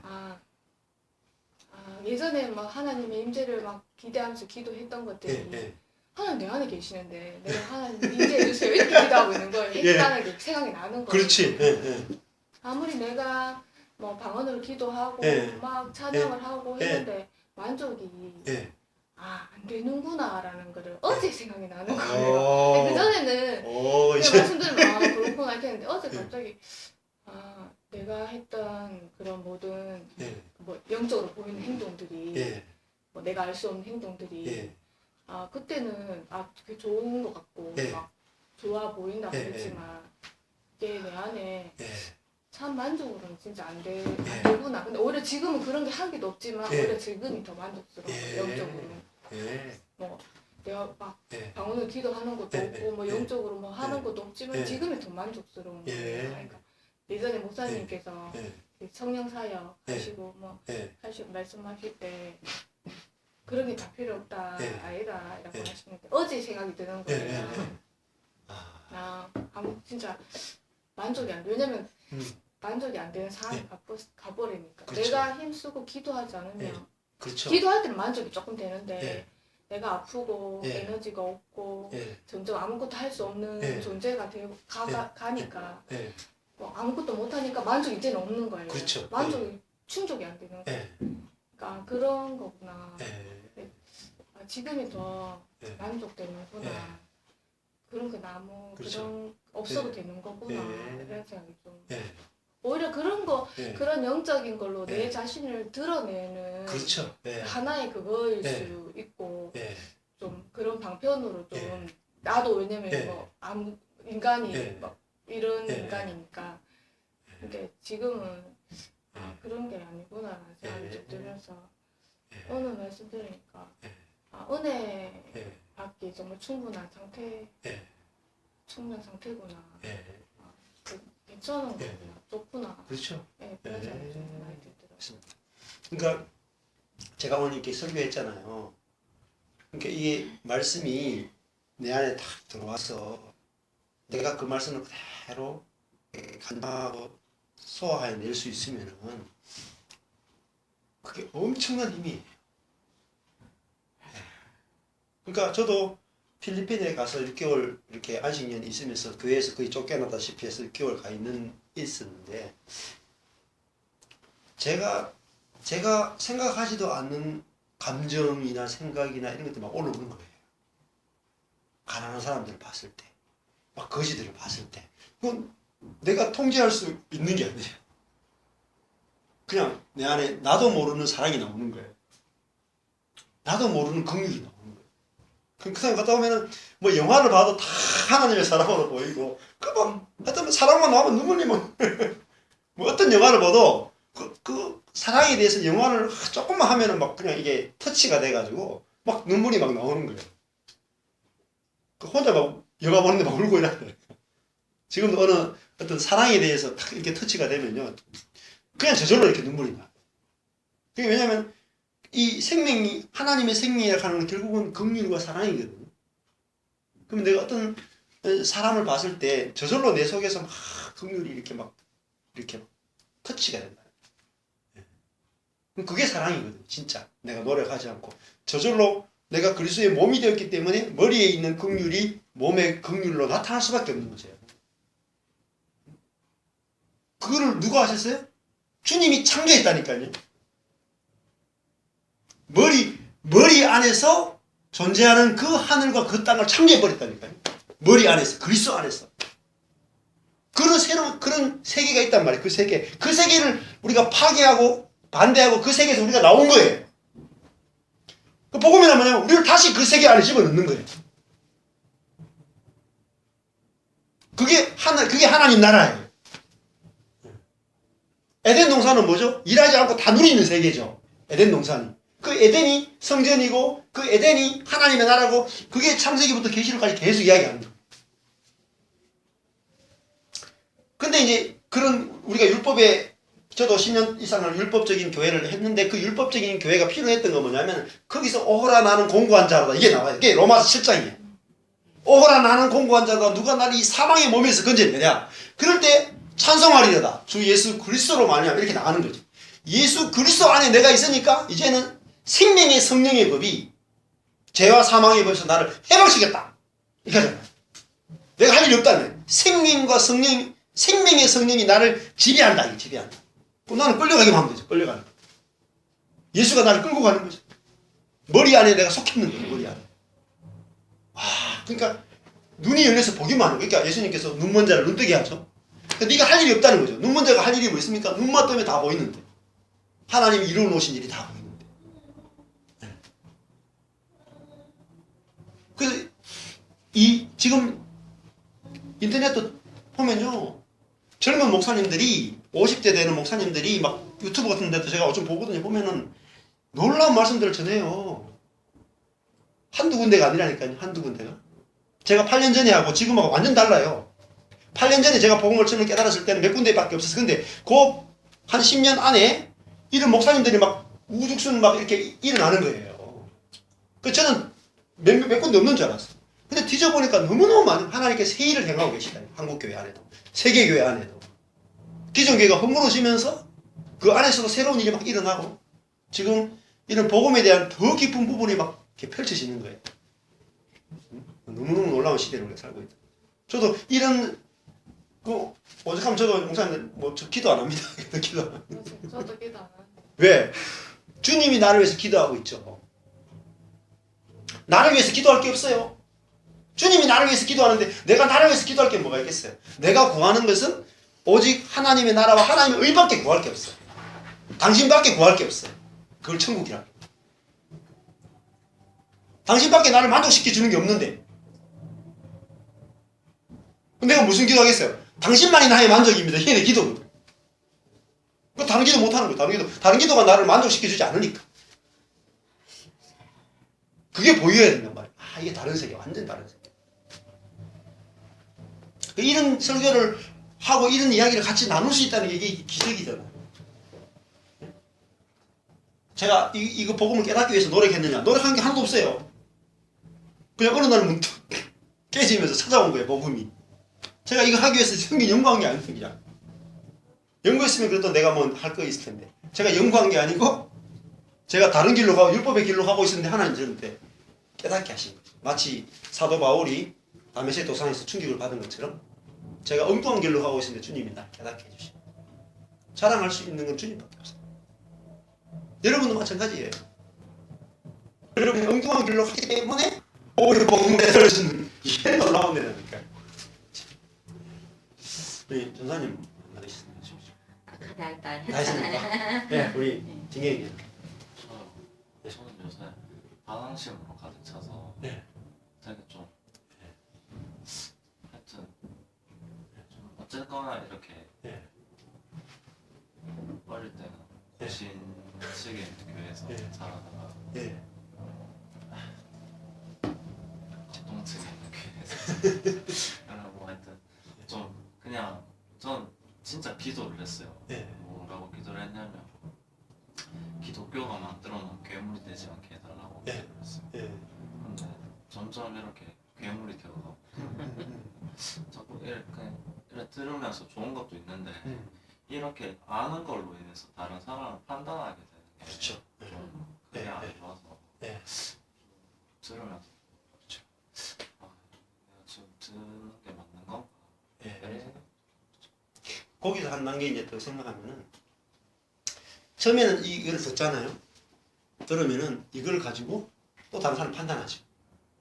예전에 막 하나님의 임재를 막 기대하면서 기도했던 것들이 예. 하나님 내 안에 계시는데 내가 하나님 임재해 주세요 이렇게 기도하고 있는 거예요. 했다는 게 생각이 나는 거예요. 그렇지. 예. 아무리 내가 뭐 방언으로 기도하고 네. 막 찬양을 하고 네. 했는데 만족이 예. 안 되는구나라는 거를 어제 생각이 나는 거예요. 그 전에는 그냥 이제 말씀드리면 그렇구나 이렇게 했는데 어제 갑자기 내가 했던 그런 모든 예. 뭐 영적으로 보이는 행동들이 예. 뭐 내가 알 수 없는 행동들이 예. 그때는 그게 좋은 것 같고 예. 막 좋아 보인다고 예. 했지만 이게 내 안에 예. 참 만족으로는 진짜 안 되구나. 근데 오히려 지금은 그런 게 한 개도 없지만 예. 오히려 지금이 더 만족스러워. 예. 영적으로. 예. 뭐 내가 막 예. 방언을 기도하는 것도 예. 없고 뭐 예. 영적으로 뭐 하는 예. 것도 없지만 예. 지금이 더 만족스러운 거예요. 예. 그러니까 예전에 목사님께서 예. 성령 사역 예. 하시고 뭐 예. 하시고 말씀하실 때 그런 게 다 필요 없다 예. 아니다 라고 예. 하시는데 어제 생각이 드는 예. 거예요. 진짜 만족이 안 돼. 왜냐면 만족이 안 되는 상황이 예. 가버리니까 그렇죠. 내가 힘쓰고 기도하지 않으면 예. 그렇죠. 기도할 때는 만족이 조금 되는데 예. 내가 아프고 예. 에너지가 없고 예. 점점 아무것도 할 수 없는 예. 존재가 되고 가니까 예. 뭐 아무것도 못하니까 만족이 이제는 없는 거예요. 그렇죠. 만족이 충족이 안 되는 거예요. 예. 그러니까 그런 거구나. 예. 지금이 더 예. 만족되는구나. 예. 그런 거 나무 그렇죠. 그런 없어도 예. 되는 거구나. 예. 이런 생각이 좀. 예. 오히려 그런 거 예. 그런 영적인 걸로 예. 내 자신을 드러내는 그렇죠. 예. 하나의 그거일 예. 수 있고 예. 좀 그런 방편으로 좀 예. 나도 왜냐면 예. 뭐 아무 인간이 예. 막 이런 예. 인간이니까 근데 지금은 아, 그런 게 아니구나라는 생각이 좀 들면서 오늘 말씀 들으니까 아, 은혜 받기 정말 충분한 상태, 충분한 상태구나. 아, 괜찮은 거구나. 좋구나. 그렇죠. 네, 그런 생각이 좀 많이 들더라고요. 그러니까 제가 오늘 이렇게 설교했잖아요. 그러니까 이게 말씀이 내 안에 딱 들어와서 내가 그 말씀을 그대로 간파하고 소화해 낼 수 있으면은 그게 엄청난 힘이에요. 그러니까 저도 필리핀에 가서 6개월 이렇게 안식년 있으면서 교회에서 거의 쫓겨나다시피 해서 6개월 가 있었는데 제가 생각하지도 않는 감정이나 생각이나 이런 것들이 막 올라오는 거예요. 가난한 사람들을 봤을 때, 막 거지들을 봤을 때, 그건 내가 통제할 수 있는 게 아니에요. 그냥 내 안에 나도 모르는 사랑이 나오는 거예요. 나도 모르는 긍휼이 나오는 거예요. 그 사람 갔다 오면은 뭐 영화를 봐도 다 하나님의 사랑으로 보이고, 그만 하여튼 사랑만 나오면 눈물이 뭐 어떤 영화를 봐도 그 사랑에 대해서 영화를 조금만 하면은 막 그냥 이게 터치가 돼가지고 막 눈물이 막 나오는 거예요. 혼자 막 영화 보는데 막 울고 이러는데 지금도 어떤 사랑에 대해서 딱 이렇게 터치가 되면요 그냥 저절로 이렇게 눈물이 나. 그게 왜냐면 이 생명이 하나님의 생명이라고 하는 건 결국은 긍휼과 사랑이거든요. 그럼 내가 어떤 사람을 봤을 때 저절로 내 속에서 막 긍휼이 이렇게 막 터치가 된다. 그게 사랑이거든. 진짜 내가 노력하지 않고 저절로 내가 그리스도의 몸이 되었기 때문에 머리에 있는 긍휼이 몸의 긍휼로 나타날 수밖에 없는 거죠. 그거를 누가 하셨어요? 주님이 창조했다니까요. 머리 안에서 존재하는 그 하늘과 그 땅을 창조해버렸다니까요. 머리 안에서, 그리스도 안에서. 그런 새로운 그런 세계가 있단 말이에요. 그 세계를 우리가 파괴하고 반대하고 그 세계에서 우리가 나온 거예요. 그 복음이란 뭐냐면 우리를 다시 그 세계 안에 집어넣는 거예요. 그게 하나님 나라예요. 에덴 동산은 뭐죠? 일하지 않고 다 누리는 세계죠. 에덴 동산이. 그 에덴이 성전이고 그 에덴이 하나님의 나라고 그게 창세기부터 계시록까지 계속 이야기하는 거예요. 근데 이제 그런 우리가 율법에 저도 10년 이상을 율법적인 교회를 했는데 그 율법적인 교회가 필요했던 건 뭐냐면 거기서 오호라 나는 공고한 자로다 이게 나와요. 이게 로마서 7장이에요. 오호라 나는 공고한 자로다 누가 나를 이 사망의 몸에서 건져내냐. 그럴 때 찬송하리로다 주 예수 그리스도로 말미암아 이렇게 나가는 거죠. 예수 그리스도 안에 내가 있으니까 이제는 생명의 성령의 법이 죄와 사망의 법에서 나를 해방시켰다. 이거잖아요. 내가 할 일이 없다는 생명과 생명의 성령이 나를 지배한다. 이게 지배한다. 그럼 나는 끌려가기만 하면 되죠. 끌려가는 거. 예수가 나를 끌고 가는 거죠. 머리 안에 내가 속했는 거예요. 머리 안에. 그러니까 눈이 열려서 보기만 하는 거예요. 그러니까 예수님께서 눈먼 자를 눈뜨게 하죠. 그러니까 네가 할 일이 없다는 거죠. 눈먼 자가 할 일이 뭐 있습니까? 눈만 뜨면 다 보이는데. 하나님이 이루어 놓으신 일이 다 보이는데. 네. 그래서 지금 인터넷도 보면요. 젊은 목사님들이 50대 되는 목사님들이 막 유튜브 같은 데도 제가 좀 보거든요. 보면은 놀라운 말씀들을 전해요. 한두 군데가 아니라니까요. 한두 군데가. 제가 8년 전에 하고 지금하고 완전 달라요. 8년 전에 제가 복음을 처음 깨달았을 때는 몇 군데밖에 없었어요. 근데 한 10년 안에 이런 목사님들이 막 우죽순 막 이렇게 일어나는 거예요. 그 저는 몇 군데 없는 줄 알았어요. 근데 뒤져보니까 너무너무 많은 하나님께서 새 일을 행하고 계시다. 한국교회 안에도. 세계교회 안에도. 기존교회가 허물어지면서 그 안에서도 새로운 일이 막 일어나고 지금 이런 복음에 대한 더 깊은 부분이 막 이렇게 펼쳐지는 거예요. 너무너무 놀라운 시대를 우리가 살고 있다. 저도 이런 오죽하면 저도 목사님들 저 기도 안 합니다. 기도 안 합니다. 저도 기도 안 하는데. 왜? 주님이 나를 위해서 기도하고 있죠. 나를 위해서 기도할 게 없어요. 주님이 나를 위해서 기도하는데 내가 나를 위해서 기도할 게 뭐가 있겠어요? 내가 구하는 것은 오직 하나님의 나라와 하나님의 의밖에 구할 게 없어요. 당신밖에 구할 게 없어요. 그걸 천국이라. 당신밖에 나를 만족시켜 주는 게 없는데 내가 무슨 기도하겠어요? 당신만이 나의 만족입니다. 이게 내 기도거든. 그 다른 기도 못 하는 거예요. 다른 기도가 나를 만족시켜주지 않으니까. 그게 보여야 된단 말이에요. 아, 이게 다른 세계, 완전 다른 세계. 이런 설교를 하고 이런 이야기를 같이 나눌 수 있다는 게 이게 기적이잖아요. 제가 이거 복음을 깨닫기 위해서 노력했느냐? 노력한 게 하나도 없어요. 그냥 어느 날 문득 깨지면서 찾아온 거예요, 복음이. 제가 이거 하기 위해서 생긴 연구한 게 아니에요, 그냥. 연구했으면 그래도 내가 뭐 할 거 있을 텐데. 제가 연구한 게 아니고, 제가 다른 길로 가고, 율법의 길로 가고 있었는데, 하나님 저한테 깨닫게 하신 거죠. 마치 사도 바울이 다메섹 도상에서 충격을 받은 것처럼, 제가 엉뚱한 길로 가고 있었는데, 주님이 날 깨닫게 해주신 거예요. 자랑할 수 있는 건 주님밖에 없어요. 여러분도 마찬가지예요. 여러분이 엉뚱한 길로 가기 때문에, 오히려 복음에 떨어지는, 이게 놀라운 일이니까. 우리 전사님 만나셨습니다. 다 했습니까? 네, 우리 진경이. 저는 요새 반항심으로 가득 차서 네. 되게 좀 하여튼 좀 어쨌거나 이렇게 네. 어릴 때는 고신식에 있는 교회에서 네. 자라다가 네. 기동층에 있는 교회에서 그러고 하여튼 좀 그냥 전 진짜 기도를 했어요. 네. 뭐라고 기도를 했냐면 기독교가 만들어놓은 괴물이 되지 않게 해달라고 네. 기도를 했어요. 네. 근데 점점 이렇게 괴물이 되어가고 자꾸 이렇게 들으면서 좋은 것도 있는데 이렇게 아는 걸로 인해서 다른 사람을 판단하게 되는 게 그렇죠. 네. 좀 그게 네. 안 네. 좋아서 네. 들으면서 그렇죠. 아, 내가 지금 듣는 게 맞는 건가? 네. 이런 생각. 거기서 한 단계 이제 더 생각하면은, 처음에는 이걸 듣잖아요. 들으면은 이걸 가지고 또 다른 사람 판단하죠.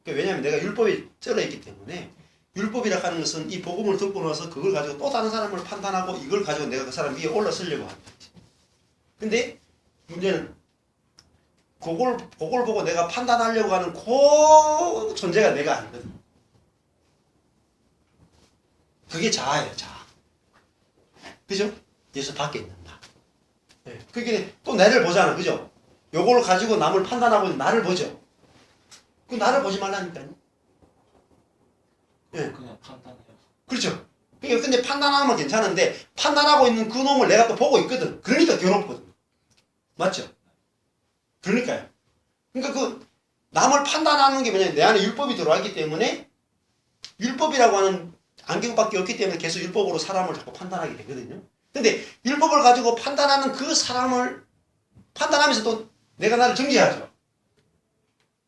왜냐하면 내가 율법에 쩔어있기 때문에, 율법이라 하는 것은 이 복음을 듣고 나서 그걸 가지고 또 다른 사람을 판단하고 이걸 가지고 내가 그 사람 위에 올라서려고 하는 거지. 근데 문제는 그걸 보고 내가 판단하려고 하는 그 존재가 내가 아니거든. 그게 자아예요, 자아. 그죠? 예수 밖에 있는 나. 네. 그게 또 나를 보잖아, 그죠? 요걸 가지고 남을 판단하고 있는 나를 보죠. 그 나를 보지 말라니까요. 예. 그냥 판단해요. 그렇죠. 그러니까 근데 판단하면 괜찮은데, 판단하고 있는 그 놈을 내가 또 보고 있거든. 그러니까 괴롭거든. 맞죠? 그러니까요. 그러니까 그 남을 판단하는 게 뭐냐면 내 안에 율법이 들어왔기 때문에, 율법이라고 하는 안경밖에 없기 때문에 계속 율법으로 사람을 자꾸 판단하게 되거든요. 근데 율법을 가지고 판단하는 그 사람을 판단하면서 또 내가 나를 정죄하죠.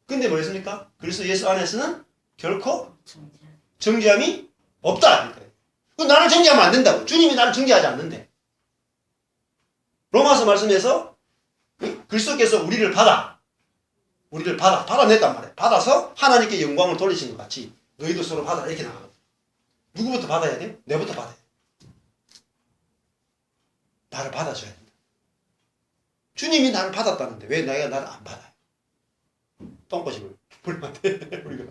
근데 뭐였습니까? 그래서 예수 안에서는 결코 정죄함이 없다. 그 나를 정죄하면 안 된다고. 주님이 나를 정죄하지 않는데. 로마서 말씀에서 그리스도께서 우리를 받아냈단 말이에요. 받아서 하나님께 영광을 돌리신 것 같이 너희도 서로 받아 이렇게 나가거든. 누구부터 받아야 돼? 내부터 받아야 돼. 나를 받아줘야 된다. 주님이 나를 받았다는데 왜 내가 나를 안 받아요? 똥꼬집을 불면 돼. 우리가.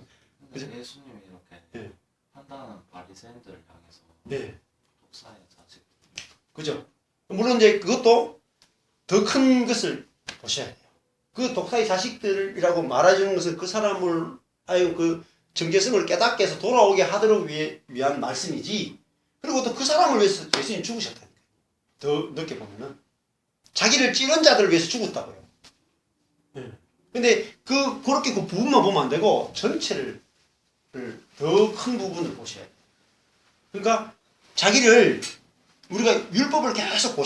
그죠? 근데 예수님이 이렇게 네. 판단하는 바리새인들을 향해서 네. 독사의 자식 그죠? 물론 이제 그것도 더 큰 것을 보셔야 돼요. 그 독사의 자식들이라고 말해주는 것은 그 사람을 아유 그 정체성을 깨닫게 해서 돌아오게 하도록 위한 말씀이지. 그리고 또 그 사람을 위해서 예수님이 죽으셨다니까요. 더 넓게 보면은 자기를 찌른 자들을 위해서 죽었다고요. 네. 근데 그렇게 그 부분만 보면 안 되고 전체를 더 큰 부분을 보셔야 돼요. 그러니까 자기를 우리가 율법을 계속 더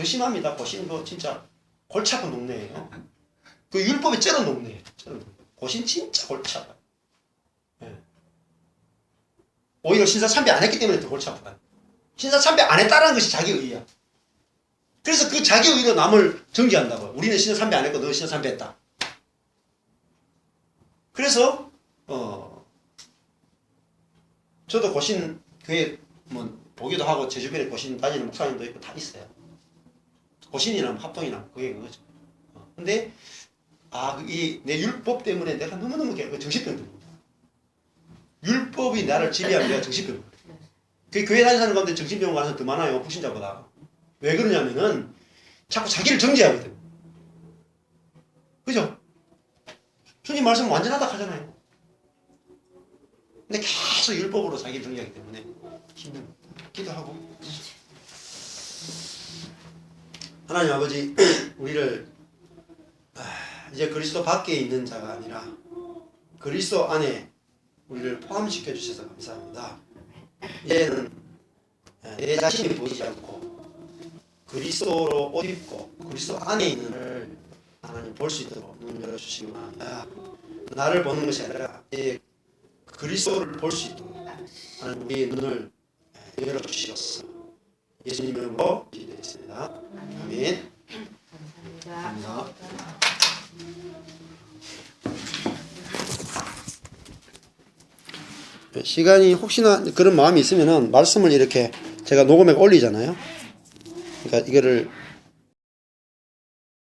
심합니다. 고신 거 진짜 골치 아픈 동네예요. 그 율법에 쩔은 동네예요. 고신 진짜 골치 아파요. 네. 오히려 신사참배 안 했기 때문에 더 골치 아프다. 신사참배 안 했다는 것이 자기 의의야. 그래서 그 자기 의의로 남을 정죄한다고요. 우리는 신사참배 안 했고 너 신사참배 했다. 그래서 저도 고신 교회 뭐 보기도 하고 제 주변에 고신 다니는 목사님도 있고 다 있어요. 고신이나 합동이나 그게 그거죠. 근데 이 내 율법 때문에 내가 너무너무 정신병 듭니다. 율법이 나를 지배하면 내가 정신병 걸려요. 그 교회 다니는 사람 가운데 정신병 가는 사람 더 많아요. 불신자보다. 왜 그러냐면은 자꾸 자기를 정죄하거든. 그죠? 주님 말씀 완전하다 하잖아요. 근데 계속 율법으로 자기를 정죄하기 때문에 힘든 기도하고. 하나님 아버지, 우리를 이제 그리스도 밖에 있는 자가 아니라 그리스도 안에 우리를 포함시켜 주셔서 감사합니다. 이제는 내 자신이 보이지 않고 그리스도로 옷 입고 그리스도 안에 있는 을 하나님 볼 수 있도록 눈 열어주시기 바랍니다. 나를 보는 것이 아니라 이제 그리스도를 볼 수 있도록 하나님 우리의 눈을 열어주시옵소서. 예수님 이름으로 기도했습니다. 아멘. 감사합니다. 시간이 혹시나 그런 마음이 있으면은 말씀을 이렇게 제가 녹음해 올리잖아요. 그러니까 이거를